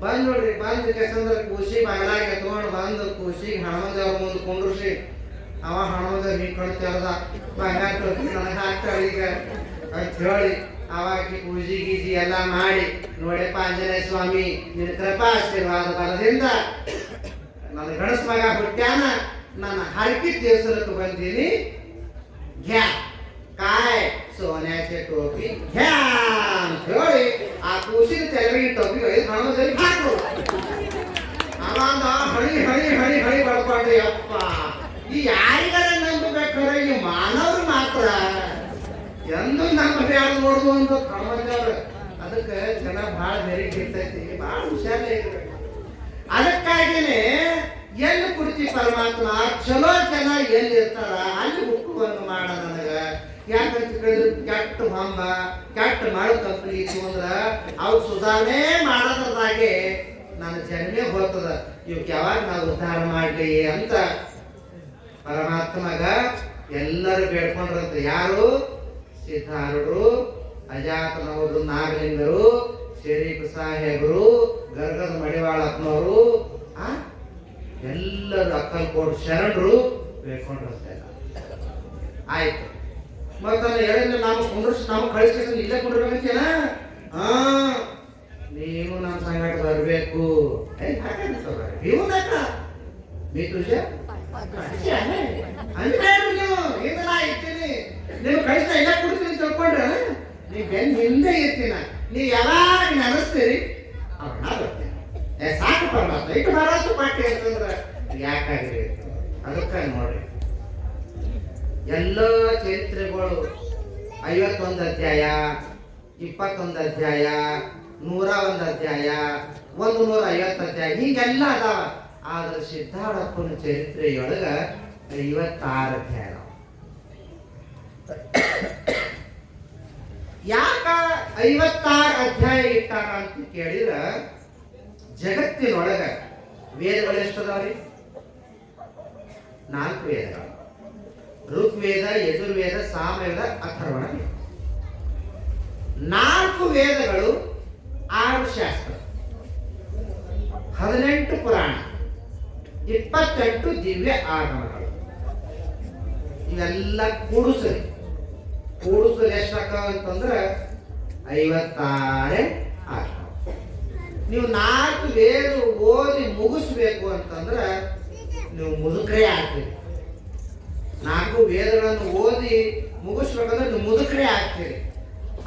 [SPEAKER 3] ಬಂದ್ ನೋಡ್ರಿ, ಬಂದ್ ಕೆಸಂದ್ರ ಕೂಸಿ ಬಗಲಾಗಿ ಎತ್ಕೊಂಡು ಬಂದು ಕೂಸಿಗೆ ಹಣಮಂದೇವ್ರ ಮುಂದೆ ಕುಂಡ್ರಿಸಿ ಅವ ಹಣಮಂದೇವ್ರ ಹಿಂಗೆ ಕಣ್ತೇಳ್ದ ಬಂಗಾರ ಟೋಪಿ ನನಗೆ ಹಾಕ್ತಾಳೆ ಈಗ ಅಂತ ಹೇಳಿ ಅವಾಗ ಪೂಜೆ ಗೀಜಿ ಎಲ್ಲ ಮಾಡಿ ನೋಡಪ್ಪ ಆಂಜನೇಯ ಸ್ವಾಮಿ ನಿನ್ನ ಕೃಪಾ ಆಶೀರ್ವಾದ ಬಲದಿಂದ ನನ್ನ ಗಣಸ ಮಗ ಹುಟ್ಟ್ಯಾನ, ನನ್ನ ಹರಕೆ ತೀರ್ಸಲಕ್ಕೆ ಬಂದೀನಿ, घ्या काय सोन्याचे टोपी घ्या ಅಂತ ಹೇಳಿ ಆ ಕೂಸಿನ ತೆಲುಗಿನ ಟೋಪಿ ಒಯ್ದು ಹಣಮಂದೇವ್ರಿಗೆ ಹಾಕು. ಅವಂದ ಹಳಿ ಹಳಿ ಹಳಿ ಹಳಿ ಬಡ್ಕೊಂಡ್ರಿ. ಅಪ್ಪ ಈ ಯಾರಿಗಾರ ನಂಬಬೇಕಾರೆ ಈ ಮಾನವ್ರು ಮಾತ್ರ ಎಂದು ನಮ್ಮ ಬ್ಯಾಡ ನೋಡ್ದು ಅಂತ ಹಣಮಂದೇವ್ರು. ಅದಕ್ಕೆ ಜನ ಭಾಳ ಬೆರಿಕೆ ಇರ್ತೈತಿ, ಭಾಳ ಹುಷಾರೇ ಇರ್ಬೇಕು. ಅದಕ್ಕಾಗಿನೇ ಎಲ್ಲಿ ಕುಡಿತಿ ಪರಮಾತ್ಮ ಚಲೋ ಜನ ಎಲ್ಲಿ ಇರ್ತಾರ ಅಲ್ಲಿ ಹುಕ್ಕುವನ್ನು ಮಾಡ ನನಗ. ಯಾಕಂತ ಕೇಳಿದ್ರೆ ಕೆಟ್ಟ ಹಂಬ ಕೆಟ್ಟ ಮಾಡು ಕಂಪ್ನಿ ಇತ್ತು ಅಂದ್ರ ಅವು ಸುಧಾರಣೆ ಮಾಡೋದ್ರದಾಗೆ ನನ್ನ ಜನ್ಮೇ ಹೋಗ್ತದ. ಇವಕ್ಕೆ ಯಾವಾಗ ನಾವು ಉದ್ಧಾರ ಮಾಡ್ಲಿ ಅಂತ ಪರಮಾತ್ಮಗ ಎಲ್ಲರೂ ಬೇಡ್ಕೊಂಡ್ರಂತ. ಯಾರು? ಸಿದ್ಧಾರೂಢರು, ಅಜಾತನವರು, ನಾಗಲಿಂಗರು, ಶರೀಫ್ ಸಾಹೇಬರು, ಗರ್ಗದ ಮಡಿವಾಳಪ್ಪನವರು, ಎಲ್ಲರೂ ಅಕ್ಕಲ್ಕೋಟ್ ಶರಣರು ಬೇಡ್ಕೊಂಡ್ರಂತೆ. ಆಯ್ತು, ಮತ್ತ ಹೇಳಿದ್ರೆ ನಾವು ಕುಂಡ್ರಿಸಿ ನಾವು ಕಳಿಸ್ಕೊಂಡು ಇಲ್ಲೇ ಕುಂಡ್ರಬೇಕಂತೇನ? ನೀವು ನಮ್ಮ ಸಂಗಟ ಬರಬೇಕು. ನೀವು ನೀ ತುಷ ಅಂದ್ರೇನು ನೀವು ಇದನ್ನ ಇರ್ತೀನಿ, ನೀವು ಕಳಿಸ್ತಾ ಇಲ್ಲ ಕೊಡ್ತೀನಿ ತಿಳ್ಕೊಂಡ್ರೆ ನೀವು ಬೆನ್ನ ಹಿಂದೆ ಇರ್ತೀನ. ನೀವು ಯಾವಾಗ ನೆನೆಸ್ತೀರಿ ಅವಾಗ ನಾ ಬರ್ತೇನೆ. ಸಾಕು ಪರಮಾತ್ಮ ಇಟ್ಟು ಭರವಸೆ ಪಾಠಿ ಅಂತಂದ್ರೆ ಯಾಕಾಗ್ರಿ? ಅದಕ್ಕೆ ನೋಡ್ರಿ ಎಲ್ಲ ಚರಿತ್ರೆಗಳು 51 ಅಧ್ಯಾಯ, 21 ಅಧ್ಯಾಯ, 101 ಅಧ್ಯಾಯ, 150 ಅಧ್ಯಾಯ ಹೀಗೆಲ್ಲ ಅದಾವ. ಆದ್ರೆ ಸಿದ್ಧಾರೂಢಪ್ಪನ ಚರಿತ್ರೆಯೊಳಗ 56 ಅಧ್ಯಾಯ. ಯಾಕ 56 ಅಧ್ಯಾಯ ಇಟ್ಟಾರ ಅಂತ ಕೇಳಿದ್ರ, ಜಗತ್ತಿನೊಳಗ ವೇದಗಳು ಎಷ್ಟದಾವ್ರಿ? 4 ವೇದಗಳು: ಋಗ್ವೇದ, ಯಜುರ್ವೇದ, ಸಾಮವೇದ, ಅಥರ್ವಣ. 4 ವೇದಗಳು, 6 ಶಾಸ್ತ್ರ, 18 ಪುರಾಣ, 28 ದಿವ್ಯ ಆಗಮಗಳು. ಇವೆಲ್ಲ ಕೂಡಿಸಲಿ ಎಷ್ಟಾಗ್ತಾವ ಅಂತಂದ್ರೆ 56 ಆಗ್ತಾವ. ನೀವು 4 ವೇದ ಓದಿ ಮುಗಿಸ್ಬೇಕು ಅಂತಂದ್ರೆ ನೀವು ಮುದುಕರೇ ಆಗ್ತೀರಿ. 4 ವೇದಗಳನ್ನು ಓದಿ ಮುಗಿಸ್ಬೇಕಂದ್ರೆ ನೀವು ಮುದುಕರೇ ಆಗ್ತೀರಿ.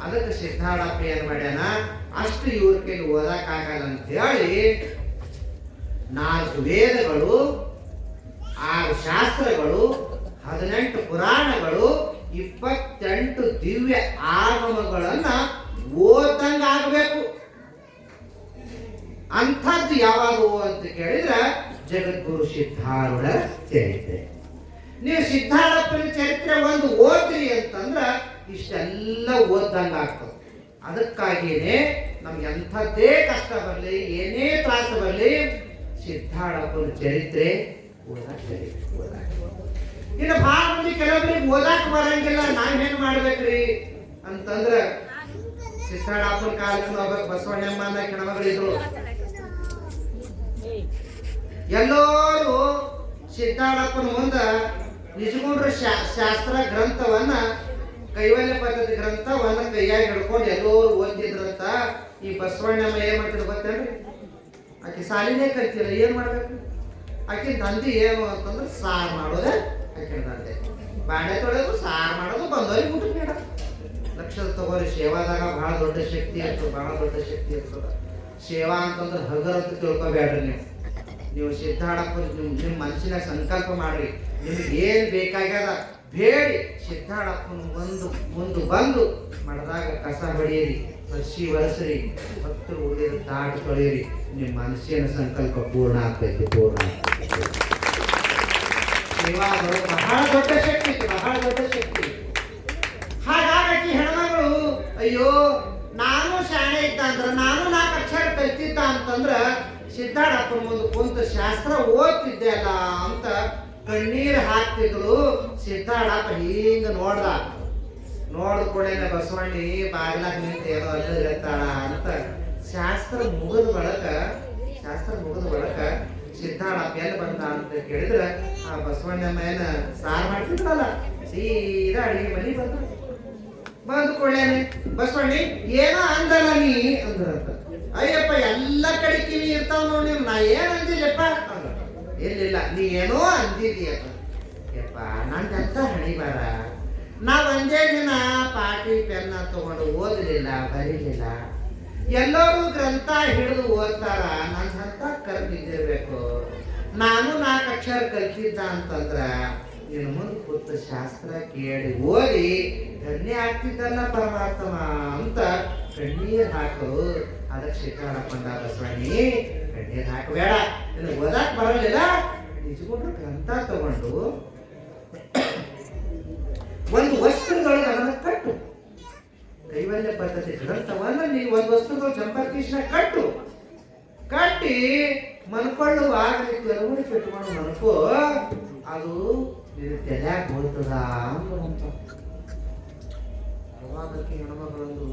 [SPEAKER 3] ಅದಕ್ಕೆ ಸಿದ್ಧಾರೂಢಪ್ಪ ಏನ್ ಮಾಡ್ಯಾನ, ಅಷ್ಟು ಇವ್ರ ಕೈಲಿ ಓದಕ್ಕಾಗಲ್ಲ ಅಂತ ಹೇಳಿ 4 ವೇದಗಳು, 6 ಶಾಸ್ತ್ರಗಳು, 18 ಪುರಾಣಗಳು, 28 ದಿವ್ಯ ಆಗಮಗಳನ್ನ ಓದಂಗ ಆಗಬೇಕು. ಅಂಥದ್ದು ಯಾವಾಗೋ ಅಂತ ಕೇಳಿದ್ರೆ ಜಗದ್ಗುರು ಸಿದ್ಧಾರೂಢ ಚರಿತ್ರೆ. ನೀವು ಸಿದ್ಧಾರೂಢಪ್ಪನ ಚರಿತ್ರೆ ಒಂದು ಓದ್ರಿ ಅಂತಂದ್ರ ಇಷ್ಟೆಲ್ಲ ಓದ್ದಂಗ ಆಗ್ತದೆ. ಅದಕ್ಕಾಗಿಯೇ ನಮ್ಗೆ ಎಂಥದ್ದೇ ಕಷ್ಟ ಬರಲಿ, ಏನೇ ತ್ರಾಸ ಬರಲಿ, ಸಿದ್ಧಾರೂಢಪ್ಪನ ಚರಿತ್ರೆ ಓದಕ್ಕೆ. ಇನ್ನು ಭಾಳ ಮಂದಿ ಕೆಲವೊಬ್ಬರಿಗೆ ಓದಾಕ ಬರಂಗಿಲ್ಲ, ನಾವೇನ್ ಮಾಡ್ಬೇಕ್ರಿ ಅಂತಂದ್ರ ಸಿದ್ಧಾರೂಢಪ್ಪನ ಕಾಲಕ್ಕೆ ಹೋಗ್ಬೇಕು. ಬಸವಣ್ಣಮ್ಮ ಅಂದ ಹೆಣ್ಮಗಳಿದ್ರು. ಎಲ್ಲರೂ ಸಿದ್ಧಾರೂಢಪ್ಪನ ಮುಂದ ನಿಜಗುಂಡ್ರ ಶಾಸ್ತ್ರ ಗ್ರಂಥವನ್ನ, ಕೈವಲ್ಯ ಪದ್ಧತಿ ಗ್ರಂಥವನ್ನ ಕೈಯಾಗಿ ಹಿಡ್ಕೊಂಡು ಎಲ್ಲರೂ ಓದ್ತಿದ್ರಂತ. ಈ ಬಸವಣ್ಣಮ್ಮ ಏನ್ ಮಾಡ್ತಿದ್ರು ಗೊತ್ತೇನ್ರಿ? ಆಕೆ ಸಾಲಿನೇ ಕಲ್ತಿಲ್ಲ, ಏನ್ ಮಾಡ್ಬೇಕು? ಆಕೆ ದಂಧೆ ಏನು ಅಂತಂದ್ರೆ ಸಾರು ಮಾಡೋದೆ ಆಕೆ ದಂಧೆ. ಬಾಂಡೆ ತೊಳೆದು ಸಾರು ಮಾಡೋದು, ಬಂದವ್ರಿಗೆ ಊಟ ಬೇಡ. ಲಕ್ಷದ ತಗೋರಿ, ಸೇವಾದಾಗ ಬಹಳ ದೊಡ್ಡ ಶಕ್ತಿ ಇರ್ತದೆ, ಬಹಳ ದೊಡ್ಡ ಶಕ್ತಿ ಇರ್ತದ. ಸೇವಾ ಅಂತಂದ್ರೆ ಹಗರ್ ಅಂತ ತಿಳ್ಕೊಬೇಡ್ರಿ. ನೀವು ಸಿದ್ಧಾರೂಢಪ್ಪ ನಿಮ್ಮ ಮನಸ್ಸಿನ ಸಂಕಲ್ಪ ಮಾಡ್ರಿ. ನಿಮ್ಗೆ ಏನು ಬೇಕಾಗ್ಯದ ಬೇಡಿ ಸಿದ್ಧಾರೂಢಪ್ಪನ ಮುಂದೆ ಬಂದು ಮಾಡಿದಾಗ ಕಸ ಹೊಡೆಯಿರಿ, ಸಸಿ ಒರೆಸ್ರಿ, ಭಕ್ತರು ಉಳಿದ ದಾಟಿ ತೊಳೆಯಿರಿ. ನಿಮ್ಮ ಮನಸ್ಸಿನ ಸಂಕಲ್ಪ ಪೂರ್ಣ ಆಗ್ತೈತಿ, ಪೂರ್ಣ ಆಗ್ತೈತಿ. ಸೇವಾಗಳು ಬಹಳ ದೊಡ್ಡ ಶಕ್ತಿ, ಬಹಳ ದೊಡ್ಡ ಶಕ್ತಿ. ಹಾಗಾಗಿ ಹೆಣ್ಮಗಳು ಅಯ್ಯೋ ನಾನು ಶಾಣೆ ಇದ್ದ ಅಂದ್ರ, ನಾನು 4 ಅಕ್ಷರ ಕಲ್ತಿದ್ದ ಅಂತಂದ್ರ ಸಿದ್ಧಾರೂಢಪ್ಪನ ಮುಂದೆ ಕುಂತ ಶಾಸ್ತ್ರ ಓದ್ತಿದ್ದೆ ಅಲ್ಲ ಅಂತ ಕಣ್ಣೀರು ಹಾಕ್ತಿದ್ರು. ಸಿದ್ಧಾಡಪ್ಪ ಹಿಂಗ ನೋಡ್ದ ಕೂಡೇನೆ ಬಸವಣ್ಣಿ ಬಾಗಿಲಾಗ ನಿಂತು ಏನೋ ಅಲ್ಲಿರ್ತಾಳ ಅಂತ ಶಾಸ್ತ್ರ ಮುಗಿದ ಬಳಕ ಸಿದ್ಧಾಡಪ್ಪ ಎಲ್ಲಿ ಬಂದ ಅಂತ ಕೇಳಿದ್ರೆ ಆ ಬಸವಣ್ಣ ಮೇನ ಸಾರು ಮಾಡ್ತಿದ್ರಲ್ಲ ಸೀದಾ ಅಡಿಗೆ ಮನೆ ಬಂದ ಕೂಡೇನೆ ಬಸವಣ್ಣಿ ಏನೋ ಅಂದಲ್ಲ ನೀ ಅಂದ್ರಂತ. ಅಯ್ಯಪ್ಪ ಎಲ್ಲ ಕಡೆ ಕಿವಿ ಇರ್ತಾವ ನೋಡಿ, ನಾ ಏನ್ ಅಂದಿಲ್ಲಪ್ಪ ಅಂದ್ರ. ಇಲ್ಲ ನೀ ಏನೋ ಅಂದಿದೀಯಪ್ಪ. ಯಪ್ಪ ನಂದಂತ ಹಣಿಬಾರ, ನಾ ಒಂದೇ ದಿನ ಪಾಟಿ ಪೆನ್ನ ತಗೊಂಡು ಓದಲಿಲ್ಲ, ಬರೀಲಿಲ್ಲ. ಎಲ್ಲರೂ ಗ್ರಂಥ ಹಿಡಿದು ಓದ್ತಾರ, ನಂದಂತ ಕರ್ಬಿದ್ದಿರ್ಬೇಕು. ನಾನು 4 ಅಕ್ಷರ ಕಲ್ತಿದ್ದ ಅಂತಂದ್ರ ನಿನ್ನ ಮುಂದೆ ಕೂತ ಶಾಸ್ತ್ರ ಕೇಳಿ ಓದಿ ಧನ್ಯ ಆಗ್ತಿದ್ದಲ್ಲ ಪರಮಾತ್ಮ ಅಂತ ಕಣ್ಣೀರ್ ಹಾಕರು. ಅದಕ್ಕೆ ಸಿದ್ಧಾಡಪ್ಪಂದ ಬಸವಣ್ಣಿ ಕಣ್ಣೀರ್ ಹಾಕಬೇಡ, ನಿನಗೆ ಓದಾಕ್ ಬರಲಿಲ್ಲ, ನಿಜಗೊಂಡು ಗ್ರಂಥ ತಗೊಂಡು ಒಂದು ವಸ್ತ್ರದೊಳಗೆ ಅದನ್ನು ಕಟ್ಟು. ಕೈವಲ್ಯ ಪದ್ಧತಿ ಗ್ರಂಥವನ್ನ ನೀವು ಒಂದು ವಸ್ತ್ರದೊಳಗೆ ಜಂಪರ್ಕೀಶ್ನ ಕಟ್ಟಿ ಮನ್ಕೊಳ್ಳುವಾಗ ಕೆಲವರು ಕಟ್ಕೊಂಡು ಮನ್ಕೋ, ಅದು ನಿನ್ನ ತಲೆಯಾಗ ಹೋಗ್ತದ ಅಂತ. ಅವಾಗಕ್ಕೆ ಹೆಣ್ಮಗಳಂದು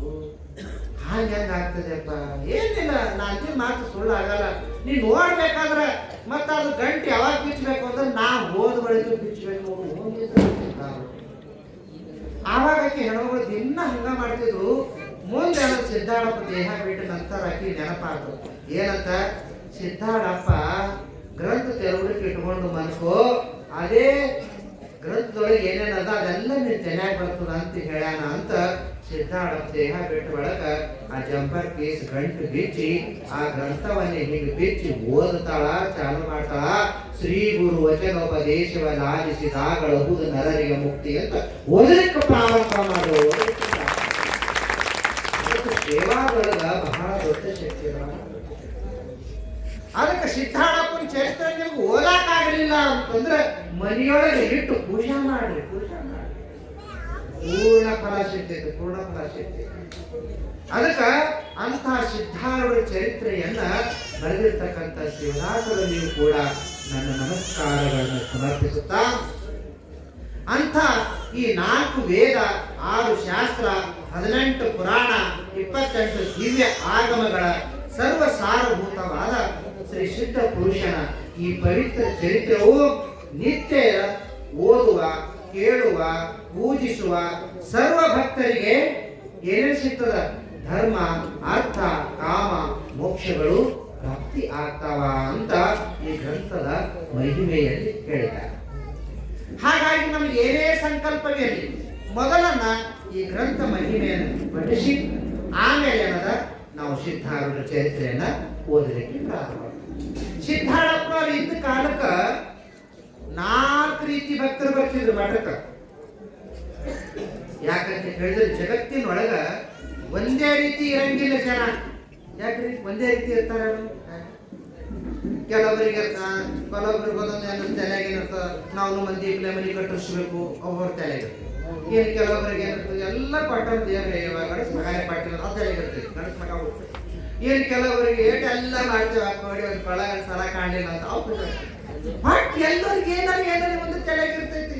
[SPEAKER 3] ಹಾಗೆ ಆಗ್ತದೆಪ್ಪ. ಏನಿಲ್ಲ, ನಾನು ಮಾತು ಸುಳ್ಳು ಆಗಲ್ಲ. ನೀ ನೋಡ್ಬೇಕಾದ್ರೆ ಮತ್ತ ಅದು ಗಂಟೆ ಯಾವಾಗ ಬಿಚ್ಚಬೇಕು ಅಂದ್ರೆ ನಾ ಹೋದ ಬಳಿಕ ಬಿಚ್ಚಬೇಕು. ಆವಾಗಕ್ಕೆ ಹೆಣ್ಮಗಳು ದಿನ ಹಂಗ ಮಾಡ್ತಿದ್ರು. ಮುಂದೆ ಸಿದ್ಧಾಡಪ್ಪ ದೇಹ ಬಿಟ್ಟ ನಂತರ ಆಕಿ ನೆನಪಾತು. ಏನಂತ? ಸಿದ್ಧಾಡಪ್ಪ ಗ್ರಂಥ ತೆರವುಡಿಕೆ ಇಟ್ಕೊಂಡು ಮನ್ಕೋ, ಅದೇ ಗ್ರಂಥದೊಳಗೆ ಏನೇನದ ಅದೆಲ್ಲ ನೀನು ಚೆನ್ನಾಗಿ ಬರ್ತದ ಅಂತ ಹೇಳ್ಯಾನ ಅಂತ ಸಿದ್ಧಾಡಪ್ಪ ದೇಹ ಬಿಟ್ಟ ಬಳಕ ಆ ಜಂಪರ್ ಕೇಸ್ ಗಂಟು ಬಿಚ್ಚಿ ಆ ಗ್ರಂಥವನ್ನೇ ಹೀಗೆ ಬಿಚ್ಚಿ ಓದುತ್ತಾಳ, ಚಾಲು ಮಾಡ್ತಾಳ. ಶ್ರೀ ಗುರು ವಚನೋಪದೇಶವ ಲಾಲಿಸಿದಾಗಳಹುದು ನರರಿಗೆ ಮುಕ್ತಿ ಅಂತ ಓದಲಿಕ್ಕೆ ಪ್ರಾರಂಭ ಮಾಡುವ ಸೇವಾದೊಳಗ ಬಹಳ ದೊಡ್ಡ ಶಕ್ತಿ ಅದ. ಅದಕ್ಕೆ ಸಿದ್ಧಾಡಪ್ಪನ ಚರಿತ್ರೆ ನಿಮ್ಗೆ ಓದಾಕಾಗಲಿಲ್ಲ ಅಂತಂದ್ರೆ ಮನೆಯೊಳಗೆ ಇಟ್ಟು ಪೂಜೆ ಮಾಡ್ರಿ. ಪೂರ್ಣ ಫಲಶಕ್ತಿ. ಅದಕ್ಕೆ ಅಂತಹ ಸಿದ್ಧಾರೂಢ ಚರಿತ್ರೆಯನ್ನ ಬರೆದಿರ್ತಕ್ಕಂಥ ಶಿವದಾಸರು ನೀವು ಕೂಡ ನನ್ನ ನಮಸ್ಕಾರಗಳನ್ನು ಸಮರ್ಪಿಸುತ್ತಾ, ಅಂಥ ಈ 4 ವೇದ, 6 ಶಾಸ್ತ್ರ, 18 ಪುರಾಣ, 28 ದಿವ್ಯ ಆಗಮಗಳ ಸರ್ವ ಸಾರಭೂತವಾದ ಶ್ರೀ ಸಿದ್ಧ ಪುರುಷನ ಈ ಪವಿತ್ರ ಚರಿತ್ರೆಯು ನಿತ್ಯ ಓದುವ, ಕೇಳುವ, ಪೂಜಿಸುವ ಸರ್ವ ಭಕ್ತರಿಗೆ ಏನೇನು ಸಿಗ್ತದ? ಧರ್ಮ, ಅರ್ಥ, ಕಾಮ, ಮೋಕ್ಷಗಳು ಪ್ರಾಪ್ತಿ ಆಗ್ತಾವ ಅಂತ ಈ ಗ್ರಂಥದ ಮಹಿಮೆಯಲ್ಲಿ ಹೇಳಿದ್ದಾರೆ. ಹಾಗಾಗಿ ನಮಗೆ ಏನೇ ಸಂಕಲ್ಪವಿರಲಿ, ಮೊದಲನ್ನ ಈ ಗ್ರಂಥ ಮಹಿಮೆಯನ್ನು ಪಠಿಸಿ ಆಮೇಲೆ ಏನದ ನಾವು ಸಿದ್ಧಾರೂಢ ಚರಿತ್ರೆಯನ್ನ ಓದಲಿಕ್ಕೆ ಪ್ರಾರಂಭ. ಸಿದ್ಧಾರೂಢರು ಇದ್ದ ಕಾಲಕ್ಕ 4 ರೀತಿ ಭಕ್ತರು ಬರ್ತಿದ್ರು ಮಠಕ್ಕೆ. ಯಾಕಂತ ಹೇಳಿದ್ರೆ ಜಗತ್ತಿನೊಳಗ ಒಂದೇ ರೀತಿ ಇರಂಗಿಲ್ಲ ಜನ. ಯಾಕ್ರಿ ಒಂದೇ ರೀತಿ ಇರ್ತಾರ? ಕೆಲವರಿಗೆ ಒಂದೊಂದು ತಲೆಗೆ ಏನಿರ್ತದ, ನಾವು ಮಂದಿ ಮನೆ ಕಟ್ಟಿಸ್ಬೇಕು, ಅವ್ರ ತಲೆಗೆ ಏನು. ಕೆಲವೊಬ್ಬರಿಗೆ ಏನಿರ್ತದೆ, ಎಲ್ಲ ಪಟ್ಟಣ ದೇವರೇ ಗಣಸ್ ಮಗ ಪಟ್ಟಿನ ಅದು ತಲೆಗಿರ್ತದೆ, ಗಣಸ್ ಮಗ ಹೋಗ್ತದೆ. ಏನು ಕೆಲವರಿಗೆ ಏಟೆಲ್ಲ ಮಾಡ್ತೇವೆ, ನೋಡಿ ಒಂದು ಕೊಳ ಸಲ ಕಾಣಲಿಲ್ಲ ಅಂತ ಅವ್ರು ಬಟ್ ಎಲ್ಲರಿಗೆ ಏನಾರು ಒಂದು ತಲೆಗಿರ್ತೈತಿ.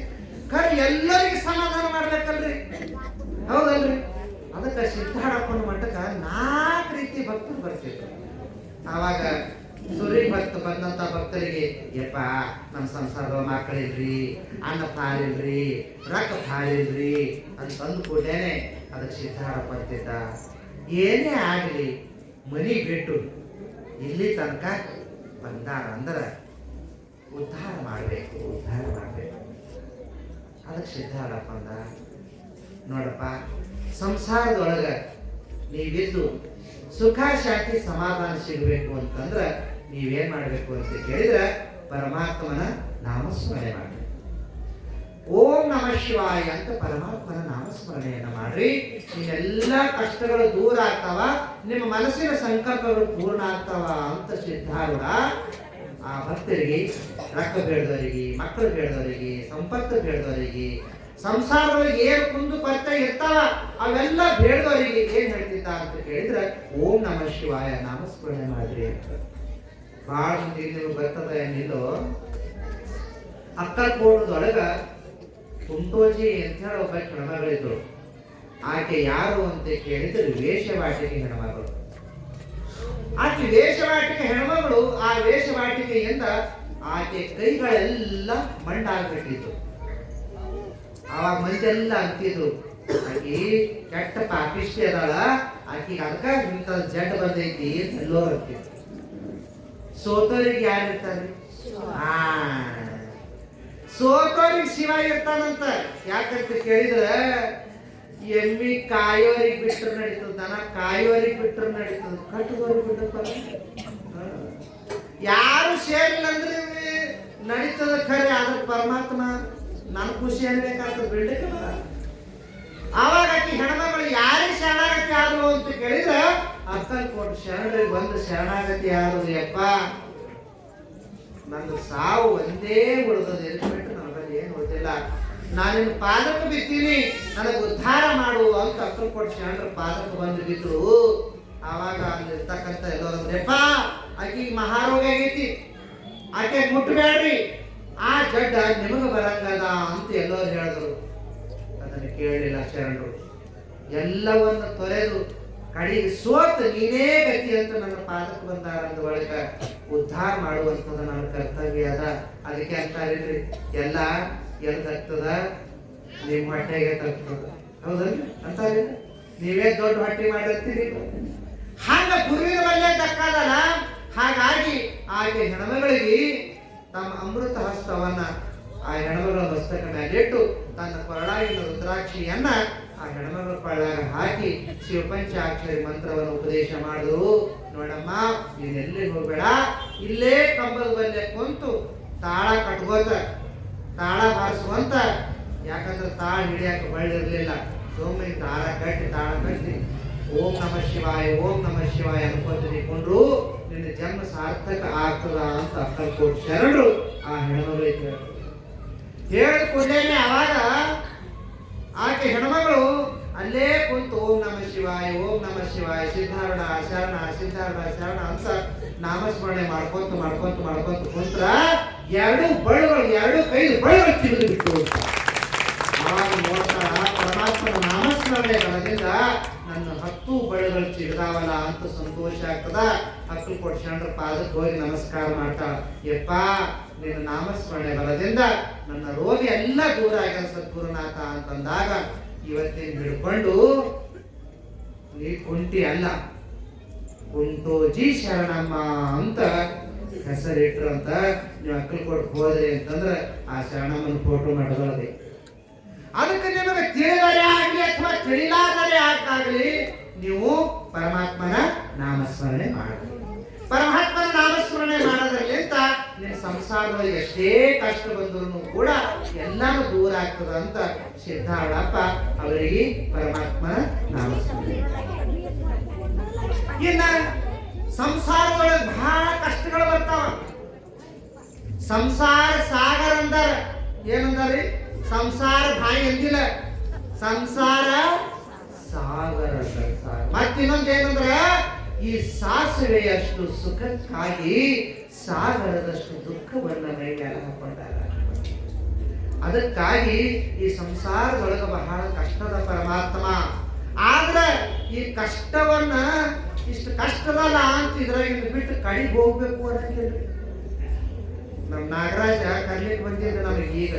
[SPEAKER 3] ಖರೆ ಎಲ್ಲರಿಗೆ ಸಮಾಧಾನ ಮಾಡ್ಬೇಕಲ್ರಿ, ಹೌದಲ್ರಿ? ಅದಕ್ಕೆ ಸಿದ್ಧಾರೂಢಪ್ಪನ ಮಠಕ್ಕೆ 4 ರೀತಿ ಭಕ್ತರು ಬರ್ತಿದ್ರು. ಆವಾಗ ಸೂರ್ಯ ಭಕ್ತ ಬಂದಂತ ಭಕ್ತರಿಗೆ, ಯಪ್ಪ ನಮ್ಮ ಸಂಸಾರದ ಮಕ್ಕಳಿಲ್ರಿ, ಅನ್ನ ಪಾಲಿಲ್ರಿ, ರೊಕ್ಕ ಪಾಲಿಲ್ರಿ ಅಂತ ಅಂದು ಕೂಡೇನೆ ಅದಕ್ಕೆ ಸಿದ್ಧಾರೂಢಪ್ಪ ಅಂತಿದ್ದ, ಏನೇ ಆಗಲಿ ಮನಿ ಬಿಟ್ಟು ಇಲ್ಲಿ ತನಕ ಬಂದಾರ ಅಂದ್ರೆ ಉದ್ಧಾರ ಮಾಡಬೇಕು. ಅದಕ್ಕೆ ಸಿದ್ಧಾರೂಢಪ್ಪ ಅಂದ, ನೋಡಪ್ಪ ಸಂಸಾರದೊಳಗ ನೀವಿದ್ದು ಸುಖ ಶಾಂತಿ ಸಮಾಧಾನ ಸಿಗಬೇಕು ಅಂತಂದ್ರೆ ನೀವೇನ್ ಮಾಡಬೇಕು ಅಂತ ಕೇಳಿದ್ರೆ ಪರಮಾತ್ಮನ ನಾಮಸ್ಮರಣೆ ಮಾಡ್ರಿ. ಓಂ ನಮಃ ಶಿವಾಯ ಅಂತ ಪರಮಾತ್ಮನ ನಾಮಸ್ಮರಣೆಯನ್ನ ಮಾಡ್ರಿ. ನಿಮ್ಮೆಲ್ಲ ಕಷ್ಟಗಳು ದೂರ ಆಗ್ತಾವ, ನಿಮ್ಮ ಮನಸ್ಸಿನ ಸಂಕಲ್ಪಗಳು ಪೂರ್ಣ ಆಗ್ತಾವ ಅಂತ ಸಿದ್ಧಾರೂಢ ಆ ಭಕ್ತರಿಗೆ, ರೊಕ್ಕ ಬೇಡದವರಿಗೆ, ಮಕ್ಕಳು ಬೇಡದವರಿಗೆ, ಸಂಪತ್ತು ಬೇಡದವರಿಗೆ, ಸಂಸಾರದೊಳಗೆ ಏನು ಕುಂದು ಕೊರತೆ ಇರ್ತಾವ ಅವೆಲ್ಲ ಬೇಡದವರಿಗೆ ಏನ್ ಹೇಳ್ತಿದ್ದ ಅಂತ ಕೇಳಿದ್ರೆ ಓಂ ನಮಃ ಶಿವಾಯ ನಾಮಸ್ಮರಣೆ ಮಾಡ್ರಿ ಅಂತ. ಬಹಳ ಮಂದಿ ನೀವು ಬರ್ತದ ಏನಿಲ್ಲೋ, ಅಕ್ಕಲ್ಕೋಟದೊಳಗ ಕುಂಟೋಜಿ ಅಂತ ಹೇಳಿ ಒಬ್ಬ ಹೆಣ್ಮಗಳಿದ್ರು. ಆಕೆ ಯಾರು ಅಂತ ಕೇಳಿದ್ರೆ ವೇಷವಾಟಿಕೆ ಹೆಣ್ಮಗಳು. ಆಕೆ ವೇಷವಾಟಿಕೆ ಹೆಣ್ಮಗಳು. ಆ ವೇಷವಾಟಿಕೆಯಿಂದ ಆಕೆ ಕೈಗಳೆಲ್ಲ ಮಂಡಾಗ್ಬಿಟ್ಟಿತ್ತು. ಆವಾಗ ಮಂದಿ ಎಲ್ಲ ಅಂತಿದ್ರು, ಆಕಿ ಕೆಟ್ಟ ಪಾಪಿಷ್ಟಿ ಅದಾಳ, ಆಕಿಗೆ ಅದಕ್ಕ ಇಂಥ ಜಡ್ ಬಂದೈತಿ ಎಲ್ಲೋ ಅಂತಿದ್ರು. ಸೋತೋರಿಗೆ ಯಾರು ಇರ್ತಾರ್ರಿ? ಸೋತೋರಿಗೆ ಶಿವ ಇರ್ತಾನಂತ. ಯಾಕಂತ ಕೇಳಿದ್ರ ಎಮ್ಮಿ ಕಾಯೋರಿಗೆ ಬಿಟ್ಟರು ನಡೀತದ, ದನ ಕಾಯೋರಿಗೆ ಬಿಟ್ಟರು ನಡೀತದ, ಕಟ್ಟದವ್ರಿಗೆ ಬಿಟ್ಟಪ್ಪ ಯಾರು ಸೇರಿಲ್ಲ ಅಂದ್ರೆ ನಡೀತದ. ಖರೆ ಆದ್ರ ಪರಮಾತ್ಮ ನನ್ ಖುಷಿ ಅನ್ಬೇಕಾಗ್ತದ ಬಿಡ್ಲಿಕ್ಕೆ. ಆವಾಗ ಆಕಿ ಹೆಣ್ಮಗಳು ಯಾರಿಗೆ ಶರಣಾಗತಿ ಆದ್ರು ಅಂತ ಕೇಳಿದ್ರೆ ಅಕ್ಕಲ್ಕೋಟ್ ಶರಣರಿಗೆ ಬಂದು ಶರಣಾಗತಿ ಆದ್ರು. ಯಪ್ಪ ನನ್ನ ಸಾವು ಒಂದೇ ಉಳಿದದ, ಎಲ್ಬಿಟ್ಟು ನನಗಲ್ಲಿ ಏನು ಉಳಿದಿಲ್ಲ, ನಾನಿನ್ನು ಪಾದಕ್ಕೆ ಬಿತ್ತೀನಿ, ನನಗೆ ಉದ್ಧಾರ ಮಾಡು ಅಂತ ಅಕ್ಕಲ್ಕೋಟ್ ಶರಣರ ಪಾದಕ್ಕೆ ಬಂದು ಬಿದ್ರು. ಆವಾಗ ಅಲ್ಲಿರ್ತಕ್ಕಂಥ ಎಲ್ಲರೂ ಅಂದ್ರಪ್ಪ ಆಕಿಗೆ ಮಹಾರೋಗ ಆಗೈತಿ, ಆಕೆ ಮುಟ್ಟಬೇಡ್ರಿ, ಆ ಜಡ್ಡ ನಿಮಗೆ ಬರಂಗದ ಅಂತ ಎಲ್ಲರೂ ಹೇಳಿದ್ರು. ಅದನ್ನು ಕೇಳಲಿಲ್ಲ ಶರಣರು. ಎಲ್ಲವನ್ನು ತೊರೆದು ಕಡೆಗೆ ಸೋತ್ ನೀನೇ ಗತಿ ಅಂತ ನನ್ನ ಪಾದಕ್ಕೆ ಬಂದಾರ ಅಂದ ಬಳಿಕ ಉದ್ಧಾರ ಮಾಡುವಂಥದ್ದು ನನ್ನ ಕರ್ತವ್ಯ ಅದ. ಅದಕ್ಕೆ ಅಂತಾರೇನ್ರಿ, ಎಲ್ಲ ಎಲ್ದಾಗ್ತದ ನಿಮ್ಮ ಹೊಟ್ಟೆಗೆ ತಗ್ತದ. ಹೌದಲ್ರಿ ಅಂತಾರೆ, ನೀವೇ ದೊಡ್ಡ ಹೊಟ್ಟೆ ಮಾಡಿರ್ತೀರಿ. ಹಾಗ ಗುರುವಿನ ಬಲ್ಲೆ ದಕ್ಕದಲ್ಲ. ಹಾಗಾಗಿ ಆಕೆ ಹೆಣ್ಮಗಳಿಗೆ ತಮ್ಮ ಅಮೃತ ಹಸ್ತವನ್ನ ಆ ಹೆಣ್ಮಗಳ ಮಸ್ತಕ ಮೇಲಿಟ್ಟು ತನ್ನ ಕೊರಳಾಗಿನ ರುದ್ರಾಕ್ಷಿಯನ್ನ ಆ ಹೆಣ್ಮಗಳ ಕೊಳ್ಳಾಗ ಹಾಕಿ ಶಿವಪಂಚಾಕ್ಷರಿ ಮಂತ್ರವನ್ನು ಉಪದೇಶ ಮಾಡಿದ್ರು. ನೋಡಮ್ಮ, ನೀನೆಲ್ಲಿ ಹೋಗ್ಬೇಡ, ಇಲ್ಲೇ ಕಂಬದ ಬಲ್ಲೆ ಕುಂತು ತಾಳ ಕಟ್ಕೋತ ತಾಳ ಬಾರಿಸುವಂತ. ಯಾಕಂದ್ರೆ ತಾಳ ಹಿಡಿಯಾಕ ಬಳ್ಳಿರ್ಲಿಲ್ಲ. ಸೋಮನಿ ತಾಳ ಕಟ್ಟಿ ಓಂ ನಮ ಶಿವಾಯ ಓಂ ನಮ ಶಿವಾಯ ಅನ್ಕೊಂತ ನಿಂತ್ಕೊಂಡ್ರು ನಿನ್ನ ಜನ್ಮ ಸಾರ್ಥಕ ಆಗ್ತದ ಅಂತ ಅಕ್ಕಲ್ಕೋಟ್ ಶರಣರು ಆ ಹೆಣ್ಮಗಳಿಗೆ ಹೇಳಿಕೊಂಡೇನೆ. ಅವಾಗ ಆಕೆ ಹೆಣ್ಮಗಳು ಅಲ್ಲೇ ಕುಂತು ಓಂ ನಮ ಶಿವಾಯ ಓಂ ನಮ ಶಿವಾಯ ಸಿದ್ಧಾರಣ ಶರಣ ಸಿದ್ಧಾರಣ ಶರಣ ಅಂತ ನಾಮಸ್ಮರಣೆ ಮಾಡ್ಕೊಂತ ಕುಂತ್ರ ಎರಡು ಕೈ ಬಳುಗಳು ತಿರುಗಿ ಬಿಟ್ಟು. ಆವಾಗ ನೋಡ್ತಾರ ಪರಮಾತ್ಮನ ನಾಮಸ್ಮರಣೆ ಬಲದಿಂದ ನನ್ನ 10 ಬಳುಗಳು ಚಿಗದಾವಲ್ಲ ಅಂತ ಸಂತೋಷ ಆಗ್ತದ. ಅಕ್ಕಲ್ಕೋಟ್ ಶರಣರ ಪಾದಕ್ಕೆ ಹೋಗಿ ನಮಸ್ಕಾರ ಮಾಡ್ತಾಳ. ಯಪ್ಪ, ನಿನ್ನ ನಾಮಸ್ಮರಣೆ ಬಲದಿಂದ ನನ್ನ ರೋಗ ಎಲ್ಲ ದೂರ ಆಗ್ಯಾದ ಸದ್ಗುರುನಾಥ ಅಂತಂದಾಗ ಇವತ್ತಿನ ಹಿಡ್ಕೊಂಡು ನೀ ಕುಂಟಿ ಅಲ್ಲ, ಕುಂಟೋಜಿ ಶರಣಮ್ಮ ಅಂತ ಹೆಸರಿಟ್ರು ಅಂತ. ನೀವು ಅಕ್ಕಲ್ಕೋಟ್ ಹೋದ್ರಿ ಅಂತಂದ್ರೆ ಆ ಶರಣಮ್ಮನ ಫೋಟೋ ಮಾಡೋದೇ. ಅದಕ್ಕೆ ನಿಮಗೆ ತಿಳಿದರೆ ಆಗಲಿ ಅಥವಾ ತಿಳಿಲಾದರೆ ಆಗಲಿ ನೀವು ಪರಮಾತ್ಮನ ನಾಮಸ್ಮರಣೆ ಮಾಡಬೇಕು. ಪರಮಾತ್ಮನ ನಾಮಸ್ಮರಣೆ ಮಾಡೋದ್ರಲ್ಲಿಂದ ನಿಮ್ಮ ಸಂಸಾರದಲ್ಲಿ ಎಷ್ಟೇ ಕಷ್ಟ ಬಂದರೂ ಕೂಡ ಎಲ್ಲಾನು ದೂರ ಆಗ್ತದ ಅಂತ ಸಿದ್ಧಾರೂಢಪ್ಪ ಅವರಿಗೆ ಪರಮಾತ್ಮನ ನಾಮಸ್ಮರಣೆ. ಇನ್ನ ಸಂಸಾರದೊಳಗೆ ಬಹಳ ಕಷ್ಟಗಳು ಬರ್ತಾವ. ಸಂಸಾರ ಸಾಗರ ಅಂದಾರ. ಏನಂದಾರಿ? ಸಂಸಾರ ಬಾಯಿ ಅಂದಿಲ್ಲ, ಸಂಸಾರ ಸಾಗರ. ಮತ್ತಿನ್ನೊಂದು ಏನಂದ್ರ, ಈ ಸಾಸಿವೆಯಷ್ಟು ಸುಖಕ್ಕಾಗಿ ಸಾಗರದಷ್ಟು ದುಃಖವನ್ನ ಮೇಲೆ ಹಾಕೊಂಡಾರ. ಅದಕ್ಕಾಗಿ ಈ ಸಂಸಾರದೊಳಗ ಬಹಳ ಕಷ್ಟದ ಪರಮಾತ್ಮ. ಆದ್ರೆ ಈ ಕಷ್ಟವನ್ನ ಇಷ್ಟು ಕಷ್ಟದಲ್ಲ ಅಂತ ಇದ್ರಾಗಿಂದ ಬಿಟ್ಟು ಕಡಿಗೆ ಹೋಗ್ಬೇಕು ಅನ್ನೋದಿಲ್ಲ. ನಮ್ ನಾಗರಾಜ ಕರ್ಲಿಕ್ಕೆ ಬಂದಿದ್ದ ನಮಗೆ ಈಗ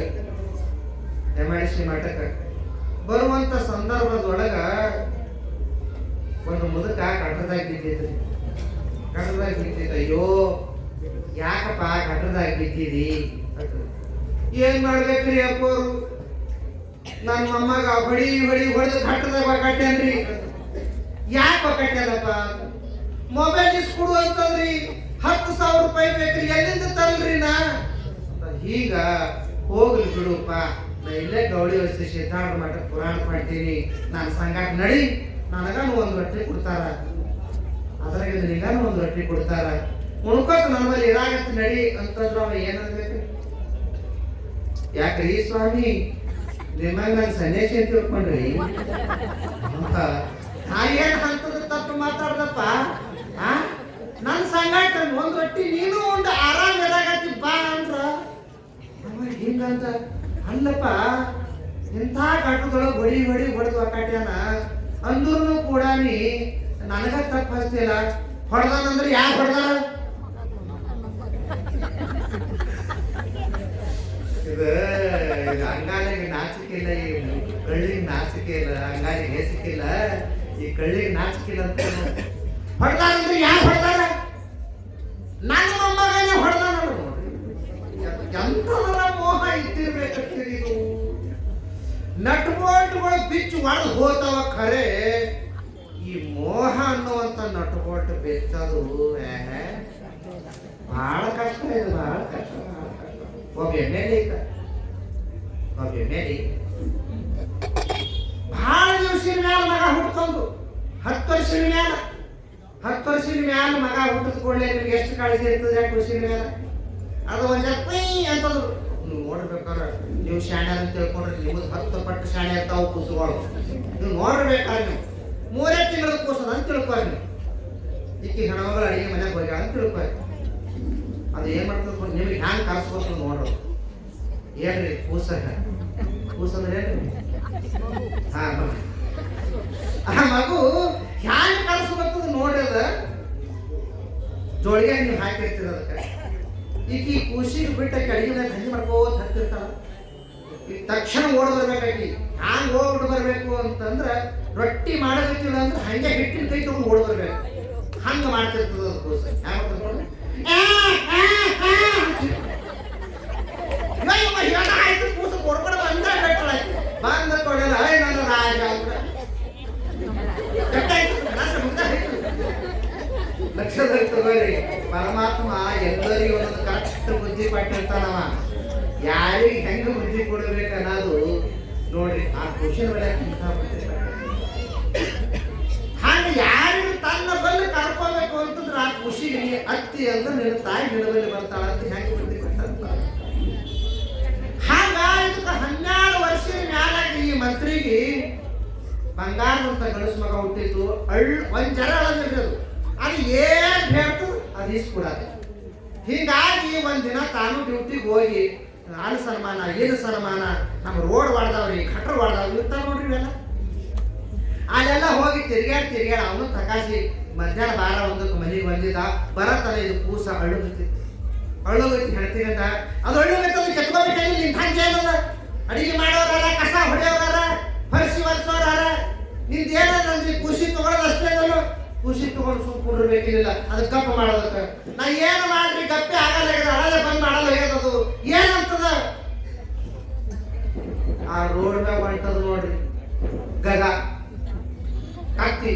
[SPEAKER 3] MIDC ಮಠಕ್ಕೆ ಬರುವಂತ ಸಂದರ್ಭದೊಳಗ ಒಂದು ಮುದುಕ ಕಟ್ಟದಾಗ ಬಿದ್ದಿದ್ರಿ. ಅಯ್ಯೋ ಯಾಕಪ್ಪ ಕಟ್ಟದಾಗ ಬಿದ್ದಿದಿ? ಏನ್ ಮಾಡ್ಬೇಕ್ರಿ ಅಪ್ಪೋರು, ನನ್ನ ಮೊಮ್ಮಗ ಹೊಡೆದು ಕಟ್ಟದಾಗ ಕಟ್ಟೇನ್ರಿ. ಯಾಕೆ ಕಟ್ಟ್ಯಾರಪ್ಪ? ಮೊಬೈಲ್ ಇಸ್ಕೊಡು ಅಂತಂದ್ರಿ, 10,000 ರೂಪಾಯಿ ಬೇಕ್ರಿ, ಎಲ್ಲಿಂದ ತರಲ್ರಿ ನಾ? ಈಗ ಹೋಗ್ಲಿ ಬಿಡುಪ್ಪ, ನಾ ಇಲ್ಲೇ ಗೌಳಿ ವಸ್ತಿ ಸಿದ್ಧಾರೂಢ ಮಠ ಪುರಾಣ ಮಾಡ್ತೀನಿ, ನಾನು ಸಂಗಾಟ ನಡಿ, ನನಗಾನು ಒಂದು ರೊಟ್ಟಿ ಕೊಡ್ತಾರ, ಅದ್ರಾಗಿಂದ ನಿಗಾನು ಒಂದು ರೊಟ್ಟಿ ಕೊಡ್ತಾರ, ಉಣ್ಕೋತ ನನ್ನ ಬಳಿ ಇರಾಗತ್ತ ನಡಿ ಅಂತಂದ್ರ ಅವ ಏನನ್ಬೇಕು? ಯಾಕ್ರಿ ಸ್ವಾಮಿ ನಿಮಗ ನಾನು ಸನ್ಯಾಸಿ ಅಂತ ತಿಳ್ಕೊಂಡ್ರಿ? ಏನ್ ಅಂತದ ತಪ್ಪು ಮಾತಾಡ್ದಪ್ಪ. ನನ್ನ ಸಂಗಾಟ ಒಂದ್ ರೊಟ್ಟಿ ನೀನು ಉಂಡು ಆರಾಮ್ ಇರಾಗತ್ತಿ ಬಾ ಅಂದ್ರ ಹಿಂಗಂತ ಅಲ್ಲಪ್ಪ ಇಂಥ ಘಟ್ಟದೊಳಗೆ ಹೊಡೆದು ಅಕಾಟ್ಯಾನ ಅಂದ್ರೂ ಕೂಡ ನೀ ನನಗ ತಪ್ಪು ಹಚ್ತಿಲ್ಲ. ಹೊಡೆದಾನಂದ್ರೆ ಯಾರು ಹೊಡೆದಾರ? ಇದು ಅಂಗಾಲಿಗೆ ನಾಚಿಕೆ ಇಲ್ಲ, ಈ ಕಳ್ಳಿಗೆ ನಾಚಿಕೆ ಇಲ್ಲ, ಅಂಗಾಲಿಗೆ ಹೇಸಿಕಿಲ್ಲ, ಈ ಕಳ್ಳಿಗೆ ನಾಚಿಕೆ ಇಲ್ಲ ಅಂತ ಹೊಡೆದಾರಂದ್ರೆ ಯಾರು ಹೊಡೆದಾರ? ನನ್ನ ಮೊಮ್ಮಗನೇ ಹೊಡೆದಾನ ನೋಡ್ರಿ. ಎಂಥದರ ಮೋಹ ಇದ್ದಿರ್ಬೇಕಂತೀರಿ ಇದು. ನಟ್ ಬೋಲ್ಟ್ಗಳು ಬಿಚ್ಚು ಒಡೆದು ಹೋಗ್ತಾವ ಖರೆ, ಈ ಮೋಹ ಅನ್ನುವಂಥ ನಟ್ ಬೋಲ್ಟ್ ಬೆಚ್ಚದು ಬಹಳ ಕಷ್ಟ ಇದೆ, ಬಹಳ ಕಷ್ಟ. ಒಬ್ಬ ಎಮ್ಮೆಲೆ ಬಹಳ ದಿವಸಿನ ಮ್ಯಾಲ ಮಗ ಹುಟ್ಕೊಂಡು 10 ವರ್ಷದ ಮ್ಯಾಲ ಮಗ ಹುಟ್ಟಿದ ಕೂಡಲೇ ನಿಮ್ಗೆ ಎಷ್ಟು ಕಾಳಜಿ ಇರ್ತದೆ? 2 ವರ್ಷದ ಮ್ಯಾಲ ಅದು ಒಂದ್ ಪೈ ಅಂತಂದ್ರು. ನೀವು ನೋಡ್ಬೇಕಾದ್ರೆ ನೀವು ಶಾಣ್ಯ ಅಂತ ತಿಳ್ಕೊಂಡ್ರೆ ನಿಮ್ಮದು 10 ಪಟ್ಟು ಶಾಣ್ಯ ಇರ್ತಾವ ಕೂಸುಗಳು. ನೀವು ನೋಡ್ಬೇಕಾದ್ರೆ ನೀವು 3 ತಿಂಗಳ ಕೂಸದ ಅಂತ ತಿಳ್ಕೊರಿ. ನೀವು ಈಕಿ ಹೆಣ್ಮಗಳು ಅಡಿಗೆ ಮನೆಗೆ ಹೋಗ್ಯಾಳ ಅಂತ ತಿಳ್ಕೊರಿ. ಅದು ಏನ್ ಮಾಡ್ತದ ನಿಮಗೆ ಹ್ಯಾಂಗ್ ಕರ್ಸ್ಬೇಕು ನೋಡ್ರಿ. ಏನ್ರಿ ಕೂಸಂದ್ರೆ ಏನ್ರಿ? ಆ ಮಗು ಹ್ಯಾಂಗ್ ಕಳ್ಸ್ಬೇಕು ನೋಡ್ರಿ. ಅದ ಜೋಳಿಗೆ ನೀವು ಹಾಕಿರ್ತೀರ ಅದಕ್ಕೆ. ಈಕಿ ಕೂಸಿಗೆ ಬಿಟ್ಟ ಅಡಿಗೆ ಮನೆ ಹಂಗೆ ಮಾಡ್ಕೋತ ಹತ್ತಿರ್ತಾಳ. ಈಗ ತಕ್ಷಣ ಓಡ್ ಬರ್ಬೇಕಾಗಿ ಹ್ಯಾಂಗ್ ಹೋಗ್ಬಿಟ್ಟು ಬರ್ಬೇಕು ಅಂತಂದ್ರೆ ರೊಟ್ಟಿ ಮಾಡೋದಿಲ್ಲ ಅಂದ್ರೆ ಹಂಗೆ ಹಿಟ್ಟಿನ ಕೈ ತಗೊಂಡು ಓಡ್ ಬರ್ಬೇಕು. ಹಂಗ ಮಾಡ್ತಿರ್ತದ ಅದು ಕೂಸ. ಆಯ್ತು ಕೂಸ ಕೊಡ್ಕೊಂಡು ಬಂದ ಕೊಡಲ್ಲ ನನ್ನ ರಾಜ ಲಕ್ಷದಲ್ಲಿ ತಗೋರಿ. ಪರಮಾತ್ಮ ಎಲ್ಲರಿಗೂ ಒಂದೊಂದು ಕರೆಕ್ಟ್ ಬುದ್ಧಿ ಪಟ್ಟಿರ್ತಾನವ. ಯಾರಿಗೆ ಹೆಂಗ ಬುದ್ಧಿ ಕೊಡ್ಬೇಕು ಅನ್ನೋದು ನೋಡ್ರಿ. ಆ ಕ್ವಶನ್ ಹಾಗೆ ಯಾರಿಗೂ ತನ್ನ ಬಲ್ಲಿ ಕರ್ಕೋಬೇಕು ಅಂತಂದ್ರೆ ಆ ಖುಷಿಗೆ ಅತ್ತಿ ಅಂದ್ರೆ ನಿನ್ನ ತಾಯಿ ನಿಲುವಲ್ಲಿ ಬರ್ತಾಳ ಅಂತ ಹೆಂಗೆ ಬುದ್ಧಿ ಕೊಟ್ಟಂತ. ಹಾಗ ಇದಕ್ಕೆ 12 ವರ್ಷದ ಮ್ಯಾಲಾಗಿ ಈ ಮಂತ್ರಿಗೆ ಬಂಗಾರದಂತ ಗಣಸ ಮಗ ಹುಟ್ಟಿದ್ದು. ಒಂದ್ ಜರ ಅಳದಿರೋದು ಅದು ಏನ್ ಹೇಳ್ತು ಅದು ಇಸ್ಕೊಡೋದು. ಹೀಗಾಗಿ ಒಂದಿನ ತಾನು ಡ್ಯೂಟಿಗೆ ಹೋಗಿ ಅಲ್ಲಿ ಸನ್ಮಾನ ಏನು ಸನ್ಮಾನ ನಮ್ಮ ರೋಡ್ ಹೊಡೆದವ್ರಿ ಕಟ್ರ ಹೊಡೆದವ್ರಿ ಇರ್ತಾರ ನೋಡ್ರಿ ಇವೆಲ್ಲ. ಅಲ್ಲೆಲ್ಲ ಹೋಗಿ ತಿರ್ಗಾಡಿ ಅವನು ತಕಾಸಿ ಮಧ್ಯಾಹ್ನ 12-1 ಮನೆಗೆ ಬಂದಿದ್ದ. ಬರತ್ತಾನೆ ಇದು ಕೂಸ ಅಳುಗೈತಿ ಹೇಳ್ತೀನಂತ. ಅದು ಅಳುಗೈತದ ಕೆತ್ಕೋಬೇಕಾಗಿ ನಿಂತ ಏನದ ಅಡಿಗೆ ಮಾಡೋರಾರ, ಕಸ ಹೊಡೆಯೋರಾರ, ಪರಿಸಿ ಒರೆಸೋರಾರ, ನಿಂದೇನಂದ್ರೆ ಖುಷಿ ತಗೊಳ್ಳೋದು ಅಷ್ಟೇ. ಖುಷಿ ತಗೊಂಡು ಸುಮ್ಕೊಂಡಿರ್ಬೇಕಿಲ್ಲ ಅದು ಕಪ್ಪ ಮಾಡೋದಕ್ಕೆ. ನಾ ಏನು ಮಾಡ್ರಿ ಕಪ್ಪೆ ಆಗಲ್ಲ, ಅಳಲೆ ಬಂದ್ ಮಾಡಲ್ಲ ಹೇಗದು ಏನಂತದ. ಆ ರೋಡ್ ಮ್ಯಾಗ ಹೊಂಟದ ನೋಡ್ರಿ ಗಗ ಕತ್ತಿ.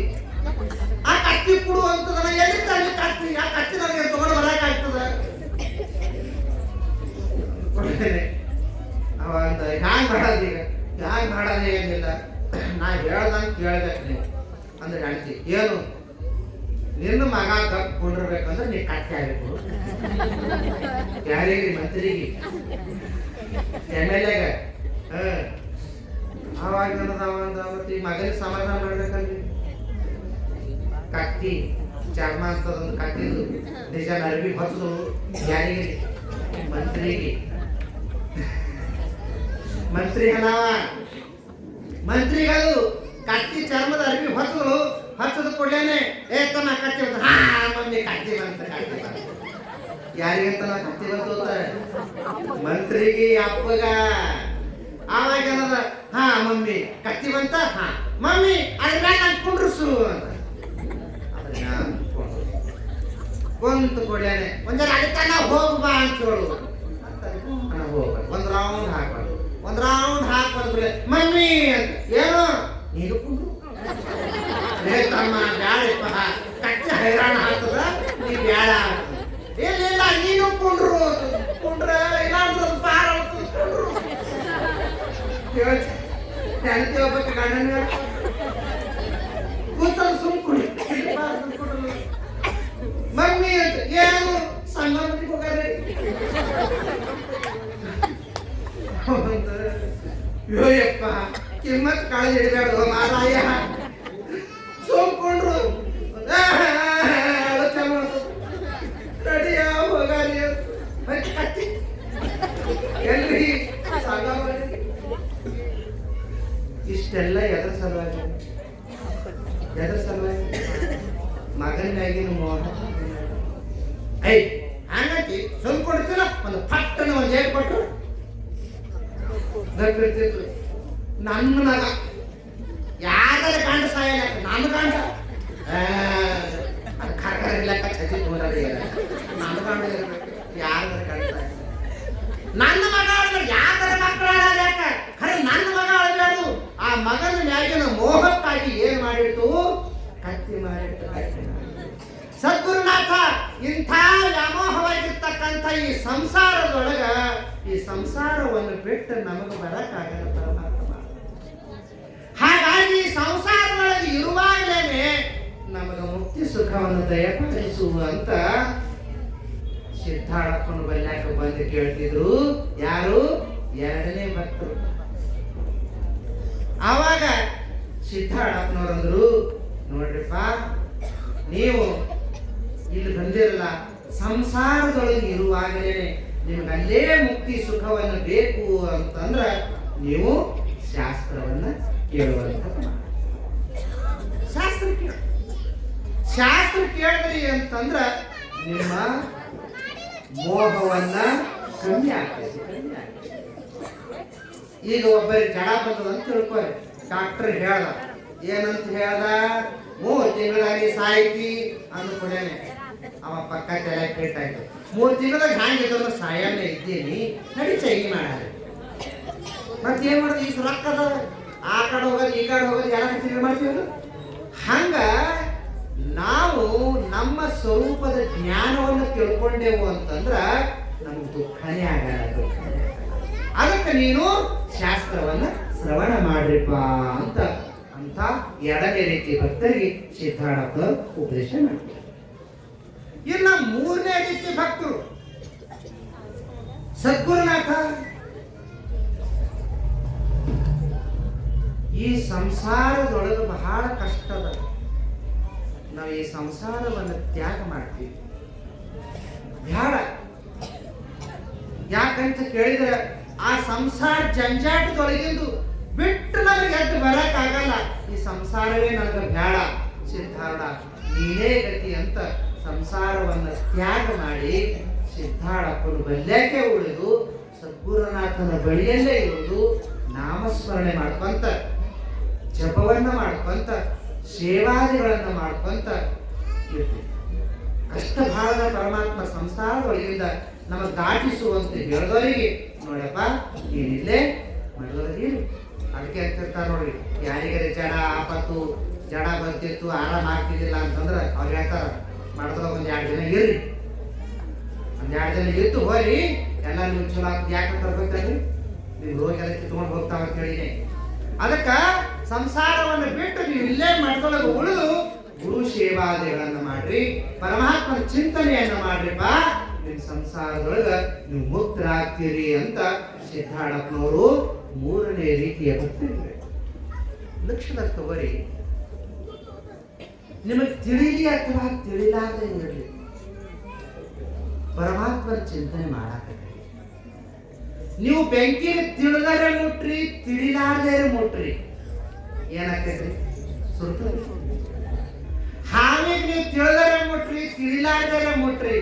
[SPEAKER 3] ಆ ಕತ್ತಿ ಕೊಡು ಅಂತದ. ಎಲ್ಲಿಂದ ಅಲ್ಲಿ ಕತ್ತಿ? ಆ ಕತ್ತಿ ನನಗೆ ತಗೊಂಡು ಬರಕ್ ಆಗ್ತದ? ಅವ ಅಂತ ಹ್ಯಾಂಗ್ ಮಾಡೋದು ಈಗ? ಹ್ಯಾಂಗ್ ಮಾಡೋದು ಏನಿಲ್ಲ. ನಾ ಹೇಳ್ದಂಗೆ ಕೇಳ್ಬೇಕು ನೀವು ಅಂದ್ರೆ ಹೇಳ್ತಿ. ಏನು ನಿನ್ನ ಮಗ ಕಪ್ಕೊಂಡಿರ್ಬೇಕಂದ್ರೆ ನೀ ಕಟ್ಟಿ ಆಗ್ಬೇಕು. ಯಾರಿಗೆ? ಮಂತ್ರಿಗೆ, MLA ಗ. ಅವಾಗ ಮತ್ತೆ ಈ ಮಗನಿಗೆ ಸಮಾಧಾನ ಮಾಡ್ಬೇಕಲ್ರಿ. ಕತ್ತಿ ಚರ್ಮ ಅಂತದೊಂದು ಕತ್ತಿದು ಡಿಸೈನ್ ಅರ್ಬಿ ಹೊತ್ತು ಯಾರಿಗೆ? ಮಂತ್ರಿಗೆ. ಮಂತ್ರಿಗಳು ಕತ್ತಿ ಚರ್ಮದ ಅರ್ಬಿ ಹೊತ್ತಗಳು ಹಚ್ಚದ ಕೊಡ್ಲೇನೆ ಏತನ ಕತ್ತಿ ಬಂತ. ಮಮ್ಮಿ ಕತ್ತಿ ಬಂತ. ಯಾರಿಗಂತ ನಾ ಕತ್ತಿ ಬಂತ? ಮಂತ್ರಿಗೆ ಅಪ್ಪಗ. ಆವಾಗ ಏನದ ಮಮ್ಮಿ ಕತ್ತಿ ಬಂತ. ಮಮ್ಮಿ ಅದ್ರ ಮ್ಯಾಲ ನಾನು ಕುಂಡ್ರಸು ಅಂತ. ಕುಂತು ಕೊಡ್ಲೇನೆ ಒಂದರ ಅಡಿತನ ಹೋಗು ಬಾ ಅಂತ ಹೇಳುದು. ಹೋಗ್ಬಾರ್ದು. ಒಂದ್ ರೌಂಡ್ ಹಾಕ್ಬಾರ್ದು. ಮಮ್ಮಿ ಅಂತ ಏನು ನೀನು ಕುಂಡ್ರು ತಮ್ಮ ಬ್ಯಾಡಪ್ಪ ಕಚ್ಚ ಹೈರಾಣ ಆಗ್ತದ ನೀ ಬ್ಯಾಡ. ಇಲ್ಲ ನೀನು ಕುಂಡ್ರು ಇಲ್ಲ ಪಾರ ಹೆಂಡತಿ ಹೋಗ್ಬೇಕು ಗಂಡನ ಕೂತಲ್ ಸುಮ್ಕುಡಿ. ಮಮ್ಮಿ ಅಂತ ಏನು ಸಣ್ಣ ಹೋಗ್ರಿ. ಯೋಯಪ್ಪ ಕಿಮ್ಮತ್ ಕಾಳಜಿ ಇಡಬೇಡ ಮಾರಾಯ. ಸೋಮ್ಕೊಂಡ್ರು ರೆಡಿಯ ಹೋಗಾರಿ ಕತ್ತಿ ಎಲ್ರಿ ಇಷ್ಟೆಲ್ಲ ಎದ್ರ ಸಲುವಾಗಿ ಮಗನ ಮ್ಯಾಗಿನ ಮೋಹ. ಐ ಹಂಗಂತಿ ಸ್ವಲ್ಪ ಕೊಡ್ತಿಲ್ಲ ಒಂದು ಪಟ್ಟನ ಒಂದು ಜೇಟ್ ಕೊಟ್ಟು ನಗ್ಬಿಡ್ತಿತ್ತು. ನನ್ನ ಮಗ ಯಾರ ಗಂಡ ಸಾಯಲ್ಲ, ನನ್ನ ಗಂಡ ಕರ್ಕರ ಇರ್ಲಕ್ಕ ಚಟಿ ತೋರಿ ನನ್ನ ಗಂಡ ಇರ್ಬೇಕು, ಯಾರ ಗಂಡ ನನ್ನ ಮಗ ಯಾರ ಮಕ್ಕಳ ಯಾಕ ಖರೆ ನನ್ನ ಮಗ ಅಳಬೇಡು. ಆ ಮಗನ ಮ್ಯಾಗಿನ ಮೋಹಕ್ಕಾಗಿ ಏನ್ ಮಾಡಿಟ್ಟು ಕತ್ತಿ ಮಾಡಿಟ್ಟು. ಸದ್ಗುರುನಾಥ ಇಂಥ ವ್ಯಾಮೋಹವಾಗಿರ್ತಕ್ಕಂಥ ಈ ಸಂಸಾರದೊಳಗ ಈ ಸಂಸಾರವನ್ನು ಬಿಟ್ಟು ನಮಗೆ ಬರಕ್ಕಾಗಲ್ಲ ಪರಮಾತ್ಮ. ಹಾಗಾಗಿ ಸಂಸಾರದೊಳಗೆ ಇರುವಾಗಲೇ ನಮಗೆ ಮುಕ್ತಿ ಸುಖವನ್ನು ದಯಪಾಲಿಸು ಅಂತ ಸಿದ್ಧಾಳಪ್ಪನ ಬಲ್ಯಾಕ ಬಂದು ಕೇಳ್ತಿದ್ರು. ಯಾರು? ಎರಡನೇ ಭಕ್ತರು. ಆವಾಗ ಸಿದ್ಧಾಳಪ್ಪನವರಂದ್ರು, ನೋಡ್ರಿಪ್ಪ ನೀವು ಇಲ್ಲಿ ಬಂದಿರಲ್ಲ, ಸಂಸಾರದೊಳಗೆ ಇರುವಾಗಲೇ ನಿಮ್ಗೆ ಅಲ್ಲೇ ಮುಕ್ತಿ ಸುಖವನ್ನು ಬೇಕು ಅಂತಂದ್ರ ನೀವು ಶಾಸ್ತ್ರವನ್ನ ಕೇಳುವಂತ. ಶಾಸ್ತ್ರ ಕೇಳಿದ್ರಿ ಅಂತಂದ್ರ ನಿಮ್ಮ ಮೋಹವನ್ನ ಕಮ್ಮಿ ಆಗ್ತದೆ. ಈಗ ಒಬ್ಬರಿಗೆ ಜಡ ಬಂದದಂತ ತಿಳ್ಕೊರಿ. ಡಾಕ್ಟರ್ ಹೇಳ್ದ, ಏನಂತ ಹೇಳ್ದ? 3 ತಿಂಗಳಾಗಿ ಸಾಯ್ತಿ ಅಂದ್ಕೊಂಡೇನೆ. ಅವ ಪಕ್ಕ ತಲೆ ಕೇಟಾಯ್ತು. 3 ತಿಂಗಳಾಗ ಹ್ಯಾಂಗಿದ್ರು ಸಾಯಲ್ಲೇ ಇದ್ದೀನಿ, ನಡಿ ಚೈನಿ ಮಾಡ. ಮತ್ತೇನ್ ಮಾಡೋದು? ಈ ರೊಕ್ಕದ ಆ ಕಡೆ ಹೋಗೋದು ಈ ಕಡೆ ಹೋಗೋದು ಎಲ್ಲ ತಿಂಗಳು ಮಾಡ್ತೀವಿ. ಹಂಗ ನಾವು ನಮ್ಮ ಸ್ವರೂಪದ ಜ್ಞಾನವನ್ನು ತಿಳ್ಕೊಂಡೆವು ಅಂತಂದ್ರ ನಮ್ಗೆ ದುಃಖನೇ ಆಗಲ್ಲ. ಅದಕ್ಕೆ ನೀನು ಶಾಸ್ತ್ರವನ್ನ ಶ್ರವಣ ಮಾಡ್ರಿಪ್ಪ ಅಂತ ಅಂತ ಎರಡನೇ ರೀತಿ ಭಕ್ತರಿಗೆ ಸಿದ್ಧಾಳಪ್ಪ ಉಪದೇಶ ಮಾಡ್ತಾರೆ. ಇನ್ನ 3ನೇ ರೀತಿ ಭಕ್ತರು ಸದ್ಗುರುನಾಥ. ಈ ಸಂಸಾರದೊಳಗೆ ಬಹಳ ಕಷ್ಟದ. ನಾವು ಈ ಸಂಸಾರವನ್ನು ತ್ಯಾಗ ಮಾಡ್ತೀವಿ. ಬ್ಯಾಡ. ಯಾಕಂತ ಕೇಳಿದ್ರೆ ಆ ಸಂಸಾರ ಜಂಜಾಟದೊಳಗಿಂದು ಬಿಟ್ಟು ನನಗೆ ಎದ್ದು ಬರಕ್ಕಾಗಲ್ಲ. ಈ ಸಂಸಾರವೇ ನನಗೆ ಬ್ಯಾಡ ಸಿದ್ಧಾರೂಢ, ನೀನೇ ಗತಿ ಅಂತ ಸಂಸಾರವನ್ನು ತ್ಯಾಗ ಮಾಡಿ ಸಿದ್ಧಾಳಪ್ಪನ ಬಲ್ಯಕ್ಕೆ ಉಳಿದು ಸದ್ಗುರುನಾಥನ ಬಳಿಯಲ್ಲೇ ಇರುವುದು, ನಾಮಸ್ಮರಣೆ ಮಾಡ್ಕೊಂತ ಜಪವನ್ನ ಮಾಡ್ಕೊಂತ ಸೇವಾದಿಗಳನ್ನ ಮಾಡ್ಕೊಂತ ಇರ್ತೀವಿ. ಕಷ್ಟ ಭಾಳದ ಪರಮಾತ್ಮ ಸಂಸಾರದೊಳಗಿಂದ ನಮಗೆ ದಾಟಿಸುವಂತೆ ಹೇಳಿದವರಿಗೆ ನೋಡಪ್ಪ ಏನಿಲ್ಲೇ ಮಾಡಿದವರಿಗೆ ಅದಕ್ಕೆ ಆಗ್ತಿರ್ತಾರೆ ನೋಡ್ರಿ. ಯಾರಿಗಾರೆ ಜಡ ಆಪತ್ತು ಜಡ ಬರ್ತಿತ್ತು ಆರಾಮ ಆಗ್ತಿದ್ದಿಲ್ಲ ಅಂತಂದ್ರೆ ಅವ್ರು ಹೇಳ್ತಾರ ಮಾಡಿದ್ರಾಗ 1-2 ದಿನ ಇರ್ರಿ, 1-2 ದಿನ ಇದ್ದು ಹೋರಿ, ಎಲ್ಲ ನಿಮ್ಗೆ ಚಲೋ ಆಗ್ತದೆ. ಯಾಕಂತ ಬರ್ಬೇಕಂದ್ರಿ ನಿಮ್ ರೋಗ ಎಲ್ಲ ಕಿತ್ಕೊಂಡು ಹೋಗ್ತಾವ ಅಂತ ಹೇಳಿದೆ. ಅದಕ್ಕ ಸಂಸಾರವನ್ನು ಬಿಟ್ಟು ನೀವು ಇಲ್ಲೇ ಮಾಡ್ಕೊಳ್ಳೋದು ಉಳಿದು ಗುರು ಸೇವಾದಿಗಳನ್ನ ಮಾಡ್ರಿ, ಪರಮಾತ್ಮನ ಚಿಂತನೆಯನ್ನ ಮಾಡ್ರಿಪ್ಪ, ನಿಮ್ ಸಂಸಾರದೊಳಗ ನೀವು ಮುಕ್ತರಾಗ್ತೀರಿ ಅಂತ ಸಿದ್ಧಾಳಪ್ಪನವರು 3ನೇ ರೀತಿಯ ಭಕ್ತರಿದ್ದಾರೆ. ಲಕ್ಷಣ ತಗೋರಿ. ನಿಮಗೆ ತಿಳಿಲಿ ಅಥವಾ ತಿಳಿಲಾರದೆ ಇರಲಿ, ಪರಮಾತ್ಮನ ಚಿಂತನೆ ಮಾಡಾಕ ನೀವು ಬೆಂಕಿ ತಿಳಿದರೆ ಮುಟ್ರಿ, ತಿಳಿಲಾರದೆ ಮುಟ್ರಿ, ಏನಾಗ್ತೈತ್ರಿ? ಸುರ್ತದೆ. ಹಾವಿಗೆ ನೀವು ತಿಳಿದರೆ ಮುಟ್ರಿ, ತಿಳಿಲಾರದೆ ಮುಟ್ರಿ,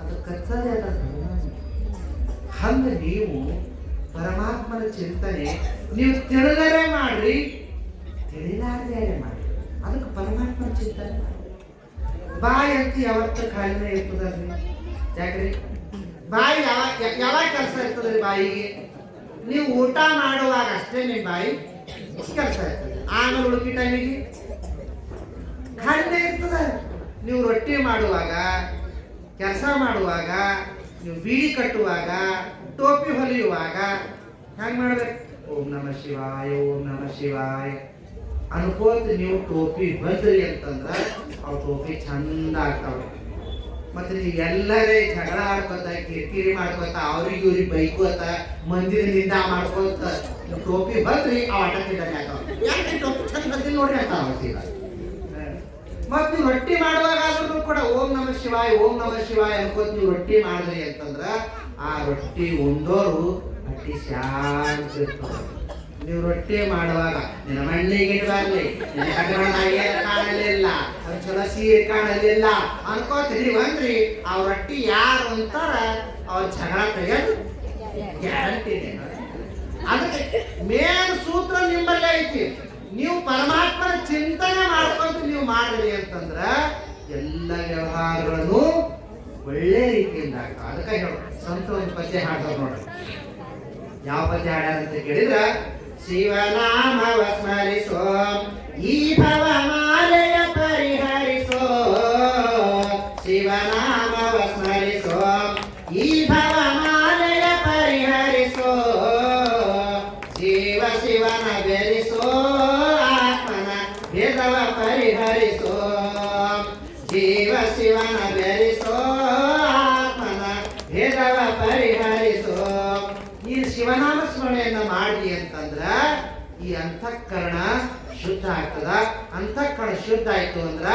[SPEAKER 3] ಅದು ಕಚ್ಚದೆ ಅದ. ಹಂಗ ನೀವು ಪರಮಾತ್ಮನ ಚಿಂತನೆ ನೀವು ತಿಳಿದರೆ ಮಾಡ್ರಿ, ತಿಳಿಲಾರದೆ ಮಾಡ್ರಿ, ಅದಕ್ಕೆ ಪರಮಾತ್ಮನ ಚಿಂತನೆ ಮಾಡಿ. ಬಾಯಿ ಅಂತ ಯಾವತ್ತು ಖಾಲಿನೇ ಇರ್ತದಲ್ರಿ? ಯಾಕ್ರಿ? ಬಾಯಿ ಯಾವಾಗ ಕೆಲಸ ಇರ್ತದ್ರಿ ಬಾಯಿಗೆ? ನೀವು ಊಟ ಮಾಡುವಾಗ ಅಷ್ಟೇ ನಿಮ್ಮ ಬಾಯಿ ಕೆಲಸ ಇರ್ತದೆ, ಆಮೇಲೆ ಉಳುಕಿ ಟೈಮಿಗೆ ಖಾಲಿನೇ ಇರ್ತದ. ನೀವು ರೊಟ್ಟಿ ಮಾಡುವಾಗ, ಕೆಲಸ ಮಾಡುವಾಗ, ನೀವು ಬೀಡಿ ಕಟ್ಟುವಾಗ, ಟೋಪಿ ಹೊಲಿಯುವಾಗ ಹೆಂಗ್ ಮಾಡ್ಬೇಕು? ಓಂ ನಮಃ ಶಿವಾಯ, ಓಂ ನಮಃ ಶಿವಾಯ ಅನ್ಕೋತ ನೀವು ಟೋಪಿ ಬಂದ್ರಿ ಅಂತಂದ್ರ ಅವ್ ಟೋಪಿ ಚಂದ ಆಗ್ತಾವೆ. ಮತ್ತೆ ನೀವು ಎಲ್ಲರೇ ಜಗಳ ಆಡ್ಕೋತ ಕಿರಿಕಿರಿ ಮಾಡ್ಕೋತ ಅವ್ರಿಗೆ ಇವ್ರಿಗೆ ಬೈಕೋತ ಮಂದಿರ ನಿಂದ ಮಾಡ್ಕೋತ ಟೋಪಿ ಬಂದ್ರಿ ಅವ್ ಆಟ ತಿಂದಾನೆ ಆಗ್ತಾವ. ಯಾಕೆ ಟೋಪಿ ಚಂದ ಬಂದಿಲ್ಲ ನೋಡ್ರಿ ಅಂತ ಅವತ್ತೀಗ. ಮತ್ ನೀವು ರೊಟ್ಟಿ ಮಾಡುವಾಗ ಆದ್ರೂ ಕೂಡ ಓಂ ನಮಃ ಶಿವಾಯ, ಓಂ ನಮಃ ಶಿವಾಯ ಅನ್ಕೋತ ನೀವು ರೊಟ್ಟಿ ಮಾಡಿದ್ರಿ ಅಂತಂದ್ರ ಆ ರೊಟ್ಟಿ ಉಂಡೋರು ಅಟ್ಟಿ ಶಾಂತ ಇರ್ತದೆ. ನೀವು ರೊಟ್ಟಿ ಮಾಡುವಾಗ ನಿನ್ನ ಮಣ್ಣಿಗೆ ಬರಲಿ, ನಿನ್ನ ಕಟ್ಟಡನಾಗೆ ಕಾಣಲಿಲ್ಲ, ಅದು ಚಲೋ ಸೀರೆ ಕಾಣಲಿಲ್ಲ ಅನ್ಕೋತೀವಂದ್ರಿ, ಆ ರೊಟ್ಟಿ ಯಾರು ಅಂತಾರ ಅವ್ರ ಜಗಳ ತೆಗೆದು ಗ್ಯಾರಂಟಿ. ಅದಕ್ಕೆ ಮೇನ್ ಸೂತ್ರ ನಿಮ್ಮಲ್ಲೇ ಐತಿ. ನೀವು ಪರಮಾತ್ಮನ ಚಿಂತನೆ ಮಾಡ್ಕೊಂಡು ನೀವು ಮಾಡಿದ್ರಿ ಅಂತಂದ್ರ ಎಲ್ಲ ವ್ಯವಹಾರಗಳನ್ನು ಒಳ್ಳೆ ರೀತಿಯಿಂದ ಆಗ್ತಾವ. ಅದಕ್ಕೆ ಹೇಳು ಸಂತ ಒಂದು ಪದ್ಯ ಹಾಡ್ತಾರೆ ನೋಡ್ರಿ. ಯಾವ ಪದ್ಯ ಹಾಡ್ಯಾರ ಅಂತ ಕೇಳಿದ್ರ, ಶಿವನಾಮವ ಸ್ಮರಿಸೋ ಈ ಭವಮಾಲೆಯ ಪರಿಹರಿಸೋ, ಶಿವನಾಮವ ಸ್ಮರಿಸೋ ಈ ಭವಮಾಲೆಯ ಪರಿಹರಿಸೋ, ಜೀವ ಶಿವನ ಬೆರಿಸೋ ಆತ್ಮನ ಭೇದವ ಪರಿಹರಿಸೋ, ಜೀವ ಶಿವನ ಬೆರಿಸೋ ಆತ್ಮನ ಭೇದವ ಪರಿಹರಿಸೋ. ಈ ಶಿವನಾಮ ಸ್ಮರಣೆಯನ್ನ ಮಾಡಿ ಅಂತಂದ್ರ ಈ ಅಂತಃಕರಣ ಶುದ್ಧ ಆಗ್ತದ. ಅಂತಃಕರಣ ಶುದ್ಧ ಆಯ್ತು ಅಂದ್ರ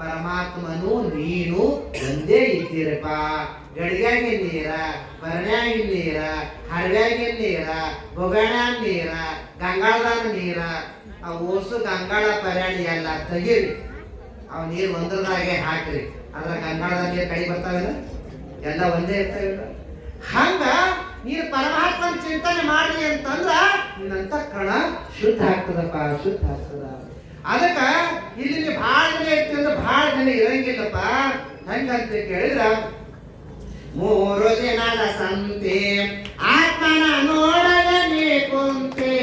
[SPEAKER 3] ಪರಮಾತ್ಮನು ನೀನು ಒಂದೇ ಇದ್ದೀರಪ್ಪ. ಗಡಿಗ್ಯಾಗಿನ ನೀರ, ಬರಣ್ಯಾಗಿನ ನೀರ, ಹಡವ್ಯಾಗಿನ ನೀರ, ಬೊಗಣ್ಯಾಗ ನೀರ, ಗಂಗಾಳದಾಗ ನೀರ, ಆ ಓಸು ಗಂಗಾಳ ಪರ್ಯಾಣಿ ಎಲ್ಲ ತೆಗೀರಿ, ಅವ್ ನೀರು ಒಂದ್ರದಾಗೆ ಹಾಕ್ರಿ. ಅದ್ರ ಗಂಗಾಳದಾಗ ನೀರು ಕಡಿ ಬರ್ತಾವಿಲ್ಲ, ಎಲ್ಲ ಒಂದೇ ಇರ್ತಾವಿಲ್ಲ. ಹಂಗ ನೀನು ಪರಮಾತ್ಮನ ಚಿಂತನೆ ಮಾಡಿ ಅಂತಂದ್ರ ನಿನ್ನಂತ ಕಣ ಶುದ್ಧ ಆಗ್ತದಪ್ಪ, ಶುದ್ಧ ಆಗ್ತದ. ಅದಕ್ಕ ಇಲ್ಲಿ ನೀವು ಭಾಳ ಜನ ಇರ್ತೀವಿ ಅಂದ್ರೆ ಭಾಳ ಜನ ಇರಂಗಿಲ್ಲಪ್ಪ. ಹೆಂಗಂತ ಕೇಳಿದ್ರ, 3 ದಿನದ ಸಂತೆ ಆತ್ಮನ ನೋಡಲೇ ಕುಂತೆ,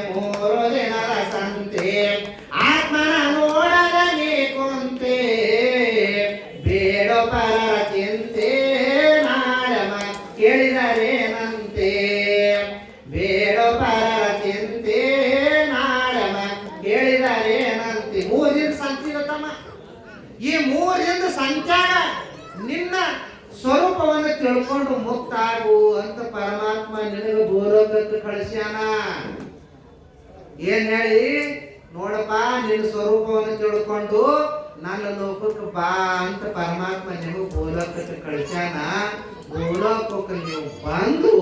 [SPEAKER 3] 3 ದಿನದ ಸಂತೆ ಆತ್ಮನ ನೋಡಲೇ ಕುಂತೆ, ಬೇಡೋ ಪರರ ಚಿಂತೆ ನಾಡಮ ಕೇಳಿದರೇನಂತೆ, ಬೇಡೋ ಪರರ ಚಿಂತೆ ನಾಡಮ ಕೇಳಿದರೇನಂತೆ. 3 ದಿನ ಸಂತಿರತ್ತಮ್ಮ. ಈ 3 ದಿನದ ಸಂತ್ಯಾಗ ನಿನ್ನ ಸ್ವರೂಪವನ್ನು ತಿಳ್ಕೊಂಡು ಮುಕ್ತಾಗು ಅಂತ ಪರಮಾತ್ಮ ನಿನಗೆ ಭೂಲೋಕಕ್ಕೆ ಕಳಿಸ್ಯಾನ. ಏನ್ ಹೇಳಿ, ನೋಡಪ್ಪ ನಿನ್ನ ಸ್ವರೂಪವನ್ನು ತಿಳ್ಕೊಂಡು ನನ್ನ ಲೋಕಕ್ಕೆ ಬಾ ಅಂತ ಪರಮಾತ್ಮ ನಿನಗೆ ಭೂಲೋಕಕ್ಕೆ ಕಳಿಸ್ಯಾನ. ಭೂಲೋಕಕ್ಕೆ ನೀವು ಬಂದು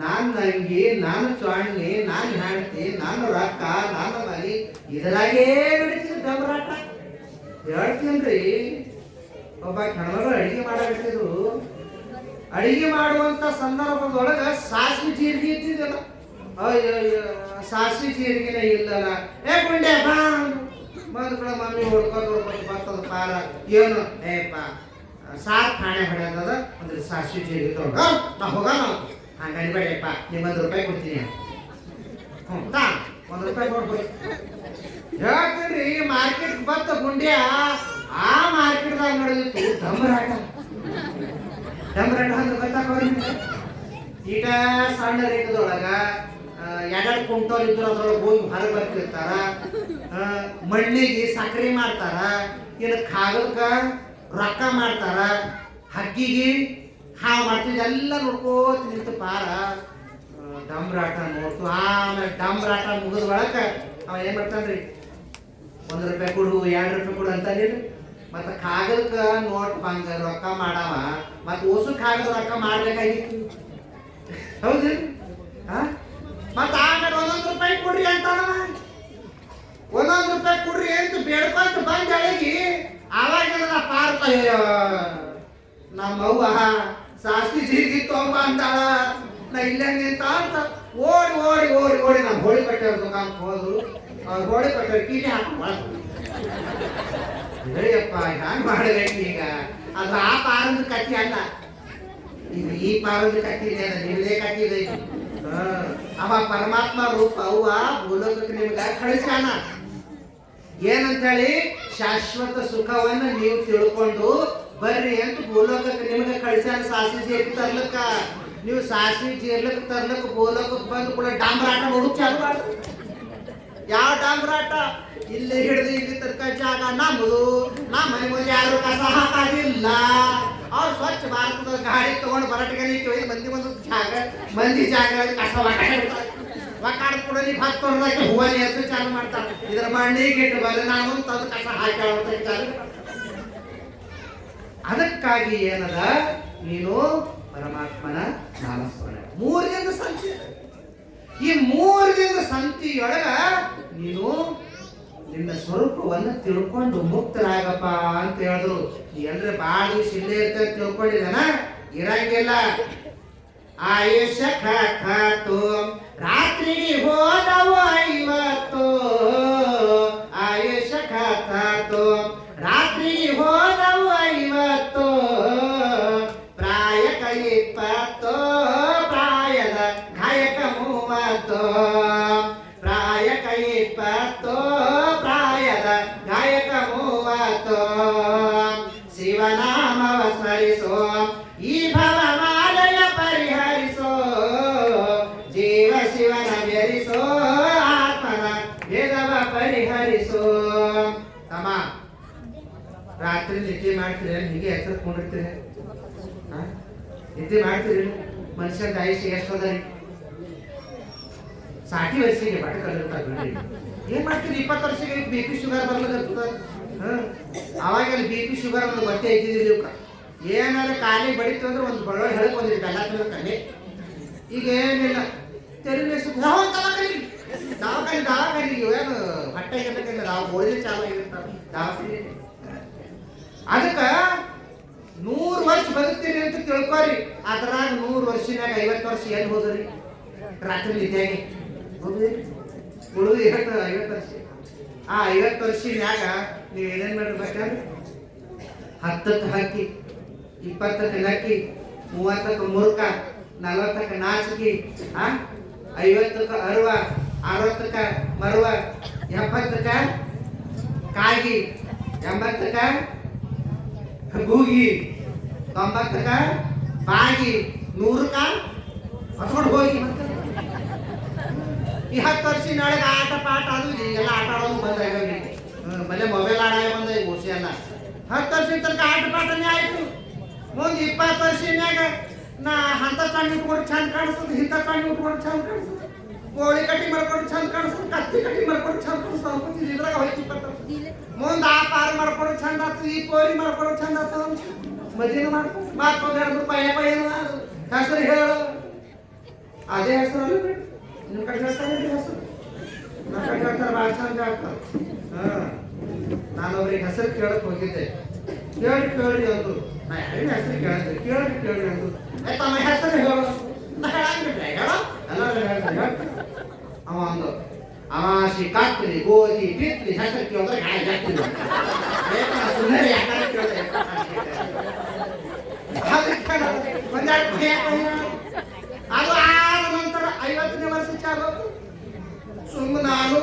[SPEAKER 3] ನಾನು ನಂಗಿ, ನಾನು ಚೊಣ್ಣಿ, ನಾನು ಹೆಂಡತಿ, ನಾನು ರೊಕ್ಕ, ನಾನು ಮನಿ ಇದರಾಗೇ ನಡೀತಿದ್ರು ಡಮರಾಟ. ಹೇಳ್ತೀನ್ರಿ, ಒಬ್ಬ ಹೆಣ್ಮಗಳು ಅಡಿಗೆ ಮಾಡಾಕತ್ತಿದ್ರು. ಅಡಿಗೆ ಮಾಡುವಂತ ಸಂದರ್ಭದೊಳಗ ಸಾಸಿವೆ ಜೀರಿಗೆ ಇದ್ದಿದ್ದಲ್ಲ. ಅಯ್ಯೋ ಸಾಸಿವೆ ಜೀರಿಗೆನೇ ಇಲ್ಲಲ್ಲ. ಏ ಗುಂಡೆ ಬಾ ಬಂದ್ ಕೂಡ ಮಮ್ಮಿ ಹೊಡ್ಕೊಂಡು ಬರ್ತದ ಪಾರ. ಏನು ಏಪ್ಪ ಸಾರ್ ಖಾಣೆ ಹೊಡೆಯದ ಅಂದ್ರೆ ಸಾಸಿವೆ ಜೀರಿಗೆ ತೊಗೊಂಡು ನಾ ಹೋಗೋಣ. ಹಂಗ ಅನ್ಬೇಡಪ್ಪ, ನಿಮ್ಮ ₹1 ಕೊಡ್ತೀನಿ. ತಾ ₹1 ಕೊಡ್ಬೋದು. ಹೇಳ್ತೀನಿ ಮಾರ್ಕೆಟ್ ಬಂತ ಗುಂಡ್ಯ. ಆ ಮಾರ್ಕೆಟ್ದಾಗ ನಡೆದಿತ್ತು ಡಂಬರಾಟ. ಡಂಬರಾಟ ಅಂದ್ರೆ ಗೊತ್ತಾಕೋರಿ. ಈಗ ಸಣ್ಣ ರೇಖದೊಳಗ 2 ಕ್ವಿಂಟಲ್ ಇದ್ರು ಅದ್ರೊಳಗೆ ಹೋಗಿ ಹೊರಗೆ ಬರ್ತಿರ್ತಾರ. ಮಣ್ಣಿಗೆ ಸಕ್ರೆ ಮಾಡ್ತಾರ, ಇನ್ನು ಕಾಗದಕ್ಕ ರೊಕ್ಕ ಮಾಡ್ತಾರ, ಹಕ್ಕಿಗೆ ಹಾವು ಮಾಡ್ತಿದ್ ಎಲ್ಲ ನೋಡ್ಕೋತ ನಿಂತು ಪಾರ ಡಂಬರಾಟ ನೋಡ್ತು. ಆಮೇಲೆ ಡಂಬರಾಟ ಮುಗಿದ ಒಳಕ ಅವ ಏನ್ ಮಾಡ್ತಾನ್ರಿ, ₹1 ಕೊಡು, ₹2 ಕೊಡು ಅಂತಾನಿಲ್ಲ. ಮತ್ತ ಕಾಗದಕ್ಕ ನೋಟ್ ಬಂಗ ರೊಕ್ಕ ಮಾಡವ, ಮತ್ತ ಓಸು ಕಾಗದ ರೊಕ್ಕ ಮಾಡ್ಬೇಕಾಗಿತ್ತು. ಹೌದು. ಮತ್ತ ಆಮೇಲೆ ₹1 ಕೊಡ್ರಿ ಅಂತಾನವ. ₹1 ಕೊಡ್ರಿ ಅಂತ ಬೇಡ್ಕೊಂತ ಬಂದ ಅಳಗಿ ಅವಾಗ ಪಾರ್ತ ನಮ್ಮವ್ವ ಸಾಸಿವೆ ಜೀರಿಗೆ ತೊಗೊಂಬ ಅಂತಾಳ. ನಾ ಇಲ್ಲೇ ನಿಂತ ಅಂತ ಓಡಿ ಓಡಿ ಓಡಿ ಓಡಿ ನಮ್ಮ ಹೋಳಿ ಕಟ್ಟೆಯವ್ರ ದುಕಾನಕ್ಕೆ ಹೋದ್ರು. ಅವ್ರು ಹೋಳಿ ಕಟ್ಟೆಯವ್ರ ಕೀಟಿ ಹಾಕೊಂಡು ಹೇಳಪ್ಪ ಹ್ಯಾಂಗ ಮಾಡಬೇಕು ಈಗ. ಅದು ಆ ಪಾರದ ಕಟ್ಟಿ ಅಲ್ಲ, ಇದು ಈ ಪಾರದ ಕಟ್ಟಿ ಇದೆ, ನಿಮ್ಮದೇ ಕಟ್ಟಿ ಇದೆ. ಅವ ಪರಮಾತ್ಮ ರೂಪ ಅವ್ವ ಭೂಲೋಕಕ್ಕೆ ನಿಮ್ಗ ಕಳಿಸ್ಯಾನ. ಏನಂತೇಳಿ, ಶಾಶ್ವತ ಸುಖವನ್ನ ನೀವು ತಿಳ್ಕೊಂಡು ಬರ್ರಿ ಅಂತ ಭೂಲೋಕಕ್ಕೆ ನಿಮ್ಗೆ ಕಳಿಸ್ಯಾನ. ಸಾಸಿವೆ ಜೀರಿಗೆ ತರ್ಲಕ್ಕ, ನೀವು ಸಾಸಿವೆ ಜೀರ್ಲಕ್ಕೆ ತರ್ಲಕ್ಕ ಭೂಲೋಕಕ್ಕೆ ಬಂದು ಕೂಡ ಡಾಂಬರಾಟ ನೋಡಕ್ ಚಾಲು ಮಾಡ್ರಿ. ಯಾವ ಡಾಂಬರಾಟ? ಇಲ್ಲಿ ಹಿಡಿದು ಇಲ್ಲಿ ತನಕ ಜಾಗ ನಮ್ಮದು, ನಮ್ಮ ಮನೆ ಮುಂದೆ ಯಾರು ಕಸ ಹಾಕೋದಿಲ್ಲ. ಅವ್ರು ಸ್ವಚ್ಛ ಭಾರತದ ಗಾಡಿ ತಗೊಂಡು ಬರಟಿಗೆ ಮಂದಿ ಒಂದು ಜಾಗ, ಮಂದಿ ಜಾಗ ಕಸ ಒಕ್ಕಾಡ್ ಕೂಡ ನೀವು 10 ವರ್ಷದಾಗ ಹೂವಲ್ಲಿ ಹೆಸರು ಚಾಲು ಮಾಡ್ತಾರೆ. ಇದ್ರ ಮಣ್ಣಿಗೆ ಇಟ್ಟು ಬರ ನಾನು ತಂದು ಕಸ ಹಾಕಿ ಚಾಲು. ಅದಕ್ಕಾಗಿ ಏನದ, ನೀನು ಪರಮಾತ್ಮನ ನಾಮಸ್ಮರಣೆ. 3 ದಿನದ ಸಂತಿ. ಈ 3 ದಿನದ ಸಂತಿಯೊಳಗ ನೀನು ನಿನ್ನ ಸ್ವರೂಪವನ್ನು ತಿಳ್ಕೊಂಡು ಮುಕ್ತರಾಗಪ್ಪ ಅಂತ ಹೇಳಿದ್ರು. ಎಲ್ರ ಬಾಳ ದಿವಸ ಇಲ್ಲೇ ಇರ್ತದೆ ತಿಳ್ಕೊಂಡಿದ್ದಾನ, ಇರಂಗಿಲ್ಲ. ಆಯುಷ್ಯ ಖಾತು ರಾತ್ರಿಗೆ ಹೋದವು 50, ಆಯುಷ್ಯ ಖಾತು ರಾತ್ರಿಗೆ ಹೋದವು 50, ಪ್ರಾಯಕ 20, ಪ್ರಾಯದ ಗಾಯಕ 30, ಪ್ರಾಯಕ 20, ಪ್ರಾಯದ ಗಾಯಕ 30. ಶಿವನಾಮವ ಸ್ಮರಿಸೋ ಈ ಭವಮಾಲಯ ಪರಿಹರಿಸೋ, ಜೀವ ಶಿವನ ಬೆರಿಸೋ, ಆತ್ಮನ ಭೇದವ ಪರಿಹರಿಸೋ. ತಮ್ಮ, ರಾತ್ರಿ ನಿದ್ದೆ ಮಾಡ್ತೀರಿ? ಹೀಗೆ ಎಚ್ಚರಿಕೊಂಡಿರ್ತೀರಿ? ನಿದ್ದೆ ಮಾಡ್ತೀರಿ? ಮನುಷ್ಯನ ಆಯುಷ್ಯ ಎಷ್ಟು ಅದ ರೀ? ಸಾಟಿ ವಯಸ್ಸಿಗೆ ಬಟ್ ಕಲಿರ್ತಾರೆ. ಏನ್ ಮಾಡ್ತೀರಿ? 20 ವರ್ಷಕ್ಕೆ BP ಶುಗರ್ ಬರ್ಲಿಕ್ಕೆ ಅವಾಗೆಲ್ಲ BP ಶುಗರ್ ಒಂದು ಗೊತ್ತೇ ಇದ್ದಿದ್ದಿಲ್ಲ. ಇವ್ಕ ಏನಾರ ಖಾಲಿ ಬಡಿತು ಅಂದ್ರೆ ಒಂದು ಬಡವ ಹೇಳಕ್ ಬಂದಿರಿ ಬೆಲ್ಲ ತಿನ್ನೋಕಲ್ಲಿ. ಈಗ ಏನಿಲ್ಲ, ತೆರಿಗೆ ದವಾಖಾನೆ ಏನು ಹೊಟ್ಟೆ ಗೆಲ್ಲಕ್ಕಿಲ್ಲ, ನಾವು ಗೋಳಿ ಚಾಲು ಆಗಿರ್ತಾರೆ ದವಾಖಾನೆ. ಅದಕ್ಕ 100 ವರ್ಷ ಬದುಕ್ತೀರಿ ಅಂತ ತಿಳ್ಕೊರಿ. ಅದ್ರಾಗ 100 ವರ್ಷನಾಗ 50 ವರ್ಷ ಎಲ್ಲಿ ಹೋದ್ರಿ? ರಾತ್ರಿ ನಿದ್ದೆಗೆ ಹೋದ್ರಿ. ಉಳಿದು 50 ವರ್ಷ. ಆ 50 ವರ್ಷನ್ಯಾಗ ನೀವು ಏನೇನ್ ಮಾಡಿರ್ಬೇಕಂದ್ರೆ 10ಕ್ಕೆ ಹಕ್ಕಿ, 20ಕ್ಕೆ ನಕ್ಕಿ, 30ಕ್ಕೆ ಮುರುಕ, 40ಕ್ಕೆ ನಾಚಿಕಿ, 50ಕ್ಕೆ ಅರುವ, 60ಕ್ಕೆ ಮರುವ, 70ಕ್ಕೆ ಕಾಗಿ, 80ಕ್ಕೆ ಗೂಗಿ, 90ಕ್ಕೆ ಬಾಗಿ, 100ಕ್ಕೆ ಹೊತ್ಕೊಂಡು ಹೋಗಿ. ಈ 10 ವರ್ಷನೊಳಗೆ ಆಟ ಪಾಠ ಅದು ಎಲ್ಲ ಆಟ ಆಡೋದು ಬಂದಾಗಿ ಬಲೆ ಮೊಬೈಲ್ ಆಡಾಗ ಬಂದ ಓಸಿ ಎಲ್ಲ. 10 ವರ್ಷದ ತನಕ ಆಟ ಪಾಠನೇ ಆಯ್ತು. ಮುಂದೆ 20 ವರ್ಷನ್ಯಾಗ ನಾ ಅಂತ ಕಣ್ಣು ಇಟ್ಕೊಂಡು ಚಂದ ಕಾಣಿಸ್ತದೆ, ಇಂಥ ಕಣ್ಣು ಇಟ್ಕೊಂಡು ಚಂದ ಕಾಣಿಸ್ತದೆ, ಕೋಳಿ ಕಟ್ಟಿ ಮಾಡ್ಕೊಂಡು ಚಂದ ಕಾಣಿಸ್ತದೆ, ಕತ್ತಿ ಕಟ್ಟಿ ಮಾಡ್ಕೊಂಡು ಚಂದ ಕಾಣಿಸ್ತದೆ. ಇದ್ರಾಗ ಹೋಯ್ತು 20 ವರ್ಷ. ಮುಂದೆ ಆ ಪಾರು ಮಾಡ್ಕೊಂಡು ಚಂದ ಆಗ್ತದೆ, ಈ ಕೋರಿ ಮಾಡ್ಕೊಂಡು ಚಂದ ಆಗ್ತದೆ. ಮದಿನ ಮಾಡ್ಕೊಂಡು 2 ರೂಪಾಯಿ ಹೆಸರು ಹೇಳು. ಅದೇ ಹೆಸರು ನಿಮ್ಮ ಕಡೆ ಹೇಳ್ತಾರೆ ಹೆಸರು, ನಮ್ಮ ಕಡೆ ಹೇಳ್ತಾರೆ ಭಾಳ ಚಂದ ಆಗ್ತಾರೆ. ನಾನೊಬ್ರಿಗೆ ಹೆಸರು ಕೇಳಕ್ ಹೋಗಿದ್ದೆ. ಕೇಳಿ ಅಂದ್ರು. ನಾ ಯಾರಿನ ಹೆಸರು ಕೇಳಿ ಅಂದ್ರು. ತಮ್ಮ ಹೆಸರು ಹೇಳು. ನಾ ಹೇಳಂಗಿಲ್ಲ, ಹೇಳ ಎಲ್ಲರೂ ಹೇಳ್ತಾರೆ. ಅವ ಅಂದು ಅಮಾಸಿ ಕತ್ರಿ ಗೋಧಿ ಬಿತ್ತಿ ಹೆಸರು ಕೇಳಿದ್ರೆ ಗಾಯ ಜಾಗ್ತಿದ್ವಿ. ಸುಮ್ಮನೆ ಯಾಕಂದ್ರೆ ಕೇಳಿದೆ ಅದು ಆದ ನಂತರ 50ನೇ ವರ್ಷ ಚಾಲು. ಸುಮ್ಮನೆ ನಾನು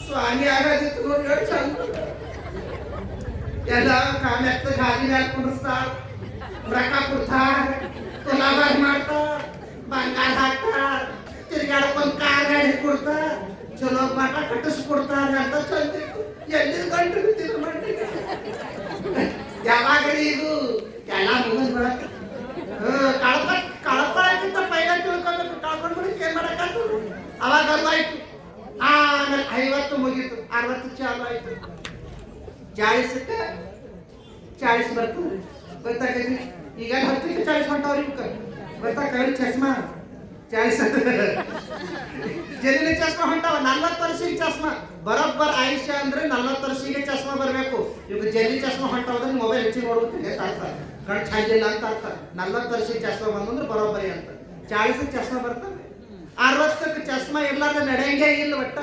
[SPEAKER 3] ಸ್ವಾಮಿ ಆಗೋದಿತ್ತು ನೋಡಿ ಚಂದ. ಎಲ್ಲ ಕಾಮೆತ್ತ ಗಾದಿ ಮ್ಯಾಲ ಕುಡಿಸ್ತಾರ, ರೊಕ್ಕ ಕೊಡ್ತಾರ, ತುಲಾಬಾರ್ ಮಾಡ್ತಾರ, ಬಂಗಾರ ಹಾಕ್ತಾರ, ತಿರ್ಗಾಡ್ಕೊಂಡ್ ಕಾರ್ ಗಾಡಿ ಕೊಡ್ತಾರ, ಚಲೋ ಪಾಠ ಕಟ್ಟಿಸ್ಕೊಡ್ತಾರ ಅಂತ ಚಂದ. ಎಲ್ಲಿ ಗಂಟು ಬಿದ್ದಿದ್ರು ಮಂಡಿಗೆ ಯಾವಾಗ ಇದು ಎಲ್ಲ ಮುಗಿದ್ ಬೆಳಕ ಕಳ್ಕೊಳಕ್ಕಿಂತ ಪೈಲ ತಿಳ್ಕೊಬೇಕು. ಕಳ್ಕೊಂಡ್ ಬಿಡಕ್ಕೆ ಏನ್ ಮಾಡಕ್ಕಾಗ್ತದೆ? ಅವಾಗ ಅಲ್ವಾಯ್ತು. ಆಮೇಲೆ 50 ಮುಗೀತು, 60 ಚಾಲು ಆಯ್ತು, 40ಕ್ಕೆ 40 ಬರ್ತದೆ. ಗೊತ್ತಾಗೈತಿ? ಈಗ 10ಕ್ಕೆ 40 ಹೊಂಟವ್ರಿ. ಗೊತ್ತಾಗ ಚಸ್ಮಾ 40 ಜಲ್ಲಿನ ಚಸ್ಮಾ ಹೊಂಟಾವ. 40 ವರ್ಷಕ್ಕೆ ಚಸ್ಮಾ ಬರೋಬ್ಬರ್ ಆಯುಷ್ಯ ಅಂದ್ರೆ 40 ವರ್ಷಕ್ಕೆ ಚಸ್ಮಾ ಬರಬೇಕು. ಈಗ ಜಲ್ಲಿ ಚಸ್ಮಾ ಹೊಂಟಾವದ್ರೆ ಮೊಬೈಲ್ ಹೆಚ್ಚಿ ನೋಡ್ಬೇಕು ಅರ್ಥ, ಕಣ್ ಛಾಜಿಲ್ಲ ಅಂತ ಅರ್ಥ. 40 ವರ್ಷಕ್ಕೆ ಚಸ್ಮಾ ಬಂದ್ರೆ ಬರೋಬ್ಬರಿ ಅಂತ. 40ಕ್ಕೆ ಚಸ್ಮಾ ಬರ್ತದೆ, 60ಕ್ಕೆ ಚಸ್ಮಾ ಇರ್ಲಾರ್ದ ನಡೆಯಂಗೆ ಇಲ್ಲ ಒಟ್ಟ.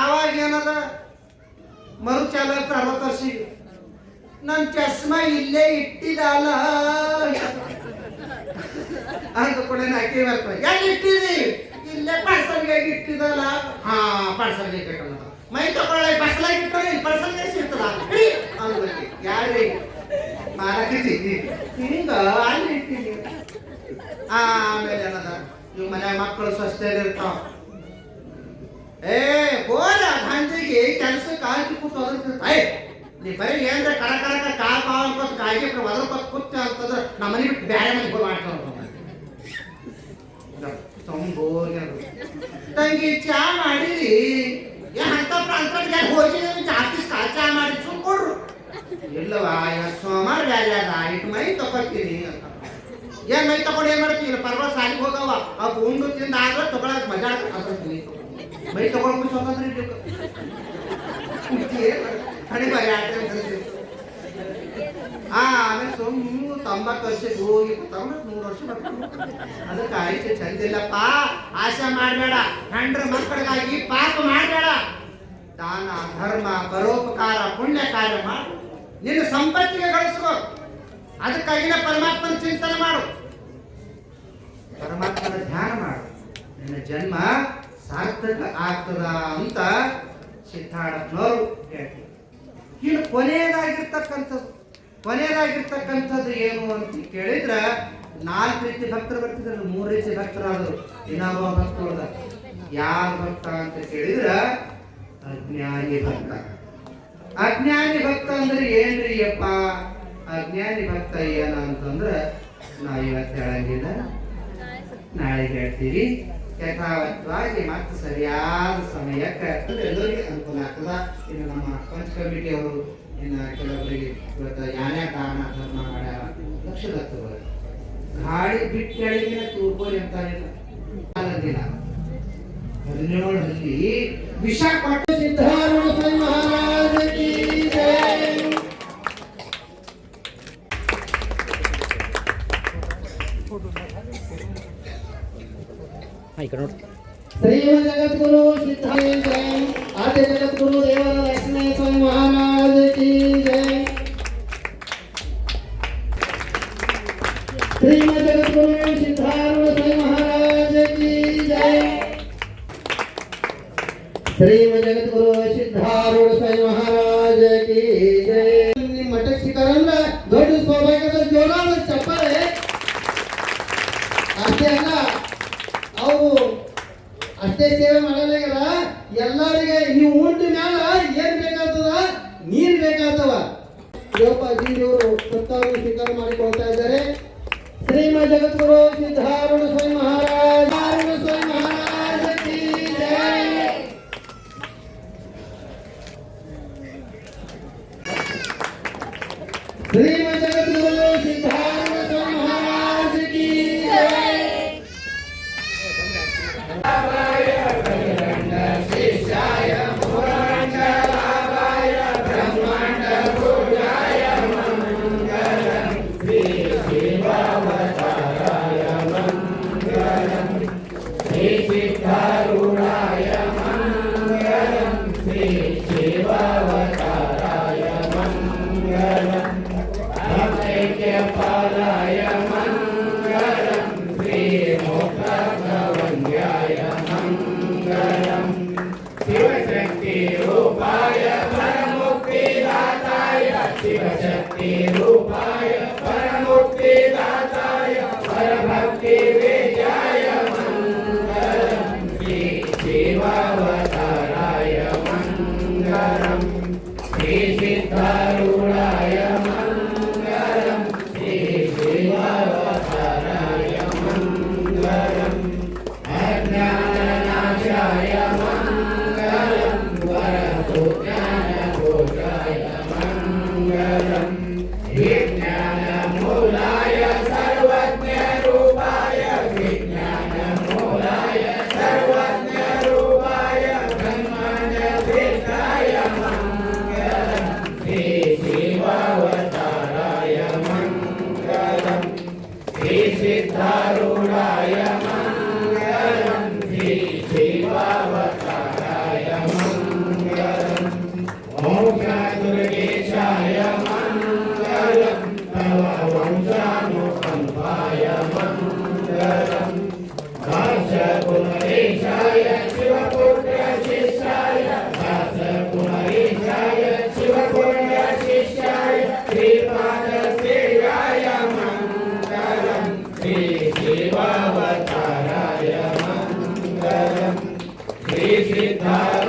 [SPEAKER 3] ಆವಾಗ ಏನದ ಮರು ಚಾಲು ಆಗ್ತದೆ 60 ವರ್ಷಕ್ಕೆ. ನನ್ನ ಚಸ್ಮಾ ಇಲ್ಲೇ ಇಟ್ಟಿದಲ್ಲ ಅಂತ ಕೂಡ ನಾಕಿ ಬರ್ತದೆ. ಎಲ್ಲಿ ಇಟ್ಟಿದಿ? ಇಲ್ಲೇ ಪಾರ್ಸಲ್ಗೆ ಇಟ್ಟಿದಲ್ಲ. ಹಾ, ಪಾರ್ಸಲ್ಗೆ ಇಟ್ಟ ಮೈ ತಗೊಳ್ಳ ಬಸ್ಲಾಗಿ ಇಟ್ಟರೆ ಪಾರ್ಸಲ್ಗೆ ಸಿಗ್ತದ ಅನ್ಬೇಕು. ಯಾರೇ ಮಾರಕಿದ್ದೀವಿ ಹಿಂಗ ಅಲ್ಲಿ ಇಟ್ಟಿದ್ದೀವಿ. ಆಮೇಲೆ ಏನದ ಇವ್ ಮನೆ ಮಕ್ಕಳು ಸ್ವಸ್ಥೆಯಲ್ಲಿರ್ತಾವ. ಬೋರ ಗಾಂಧಿಗೆ ಕೆಲಸಕ್ಕೆ ಹಾಕಿ ಕೂತು ನೀ ಬರೀ ಏನ್ರ ಕರ ಕಾಲ್ ಅನ್ಕೋತ ಕಾಯಿಗೆ ಒದರ್ಕೋತ ಕೂತ ಅಂತಂದ್ರೆ ನಮ್ಮ ಮನೆ ಬಿಟ್ಟು ಬೇರೆ ಮನೆಗೆ ಹೋಗಿ ಮಾಡ್ತಾವ. ತಂಗಿ ಚಾ ಮಾಡಿರಿ ಅಂತ ಪ್ರಾಂತ ಹೋಗಿ ಆಫೀಸ್ ಚಾ ಮಾಡಿ ಸುಮ್ ಕೊಡ್ರು. ಇಲ್ಲವಾ ಸೋಮವಾರ ಬೇರೆ ಅದ ಇಟ್ಟು ಮೈ ತಗೋತೀರಿ ಅಂತ ಏನ್ ಮೈ ತಗೊಂಡು ಏನ್ ಮಾಡ್ತೀವಿ ಪರ್ವ ಸಾಲಿಗೆ ಹೋಗವ ಅವ್ ಉಂಡು ತಿಂದ ಆದ್ರೆ ತಗೊಳಕ್ ಮಜಾ ಮೈ ತಗೊಂಡು ಸ್ವತಂತ್ರ ಹಣಿ ಬಾರಿ ಆಮೇಲೆ ಸುಮ್ಮನೆ 90 ವರ್ಷಕ್ಕೆ ಹೋಗಿ 93 ವರ್ಷ ಅದಕ್ಕೆ ಆಯ್ತು ಚಂದಿಲ್ಲಪ್ಪ. ಆಶೆ ಮಾಡಬೇಡ, ಹೆಂಡ್ರ ಮಕ್ಕಳಿಗಾಗಿ ಪಾಪ ಮಾಡಬೇಡ. ದಾನ ಧರ್ಮ ಪರೋಪಕಾರ ಪುಣ್ಯ ಕಾರ್ಯ ಮಾಡು, ನಿನ್ನ ಸಂಪತ್ತಿಗೆ ಗಳಿಸ್ಕೋ. ಅದಕ್ಕಾಗಿನ ಪರಮಾತ್ಮನ ಚಿಂತನೆ ಮಾಡು, ಪರಮಾತ್ಮನ ಧ್ಯಾನ ಮಾಡು, ನಿನ್ನ ಜನ್ಮ ಸಾರ್ಥಕ ಆಗ್ತದ ಅಂತ ಸಿದ್ಧಾರ್ಥನವರು ಹೇಳ್ತಾರೆ. ಇನ್ನು ಕೊನೆಯದಾಗಿರ್ತಕ್ಕಂಥದ್ದು ಏನು ಅಂತ ಕೇಳಿದ್ರೆ 4 ರೀತಿ ಭಕ್ತರು ಬರ್ತಿದ್ರು, 3 ರೀತಿ ಭಕ್ತರಾದರು. ಇನ್ನೊಬ್ಬ ಭಕ್ತರು ಯಾರ ಭಕ್ತ ಅಂತ ಕೇಳಿದ್ರ ಅಜ್ಞಾನಿ ಭಕ್ತ. ಅಜ್ಞಾನಿ ಭಕ್ತ ಅಂದ್ರೆ ಏನ್ರಿ ಅಪ್ಪ? ಅಜ್ಞಾನಿ ಭಕ್ತ ಏನ ಅಂತಂದ್ರೆ ನಾವು ಇವತ್ತು ಹೇಳಂಗಿಲ್ಲ, ನಾಳೆ ಹೇಳ್ತೀವಿ. ಯಥಾವತ್ತವಾಗಿ ಮತ್ತೆ ಸರಿಯಾದ ಸಮಯಕ್ಕೆ ಎಲ್ಲರಿಗೆ ಅನುಕೂಲ ಆಗ್ತದ. ಇನ್ನು ನಮ್ಮ ಪಂಚ ಕಮಿಟಿ ಅವರು ಇನ್ನು ಕೆಲವರಿಗೆ ಇವತ್ತು ಯಾನೇ ದಾನ ಧರ್ಮ ಮಾಡ್ಯಾರ, ಲಕ್ಷದ ಗಾಳಿ ಬಿಟ್ಟಳಿಗಿನ ತೂರ್ಕೋಲಿ ಅಂತ ಇಲ್ಲ. 17ರಲ್ಲಿ ವಿಶಾಖಪಟ್ಟಣ ಸಿದ್ಧಾರೂಢ ಸ್ವಾಮಿ ಮಹಾರಾಜ ಕಿ ಜೈ. ಶ್ರೀಮ ಜಗದ್ಗುರು ಸಿದ್ಧಾಯ ಜೈ. ಆದ್ಯ ಜಗದ್ಗುರು ದೇವರ ಲಕ್ಷ್ಮೀ ಸ್ವಾಮಿ ಮಹಾರಾಜ ಕಿ ಜೈ. ಶ್ರೀಮ ಜಗದ್ಗುರು ಸಿದ್ಧಾರೂಢ ಸ್ವಾಮಿ ಮಹಾರಾಜ ಕಿ ಜೈ. ಶ್ರೀಮ ಜಗದ್ಗುರು ಸಿದ್ಧಾರೂಢ ಸ್ವಾಮಿ ಮಹಾರಾಜ ಕಿ ಜೈ. ನಿಮ್ಮ ಮಠಕ್ಕೆ ಸಿಕ್ಕಾರಂದ್ರ ದೊಡ್ಡ ಸೌಭಾಗ್ಯದ ಜೋರಾದ ಚಪ್ಪಾಳೆ. ಅಷ್ಟೇ ಅಲ್ಲ, ಅವರು ಅಷ್ಟೇ ಸೇವೆ ಮಾಡಲಾಗ್ಯಾರ. ಎಲ್ಲರಿಗೆ ನೀವು ಉಂಟ ಮ್ಯಾಲ ಏನ್ ಬೇಕಾಗ್ತದ? ನೀರ್ ಬೇಕಾಗ್ತವ. ದೇವಪ್ಪಾಜಿಯವರು ಪ್ರಸ್ತಾವ ಸ್ವೀಕಾರ ಮಾಡಿಕೊಳ್ತಾ ಇದ್ದಾರೆ. ಶ್ರೀಮ ಜಗದ್ಗುರು ಸಿದ್ಧಾರೂಢ ಸ್ವಾಮಿ ಮಹಾರಾಜ ಕಿ ಜೈ. ಶ್ರೀಮ ಜಗದ್ಗುರು ಸಿದ್ಧಾರೂಢ ಸ್ವಾಮಿ ಮಹಾರಾಜ ಕಿ ಜೈ.
[SPEAKER 2] Siddha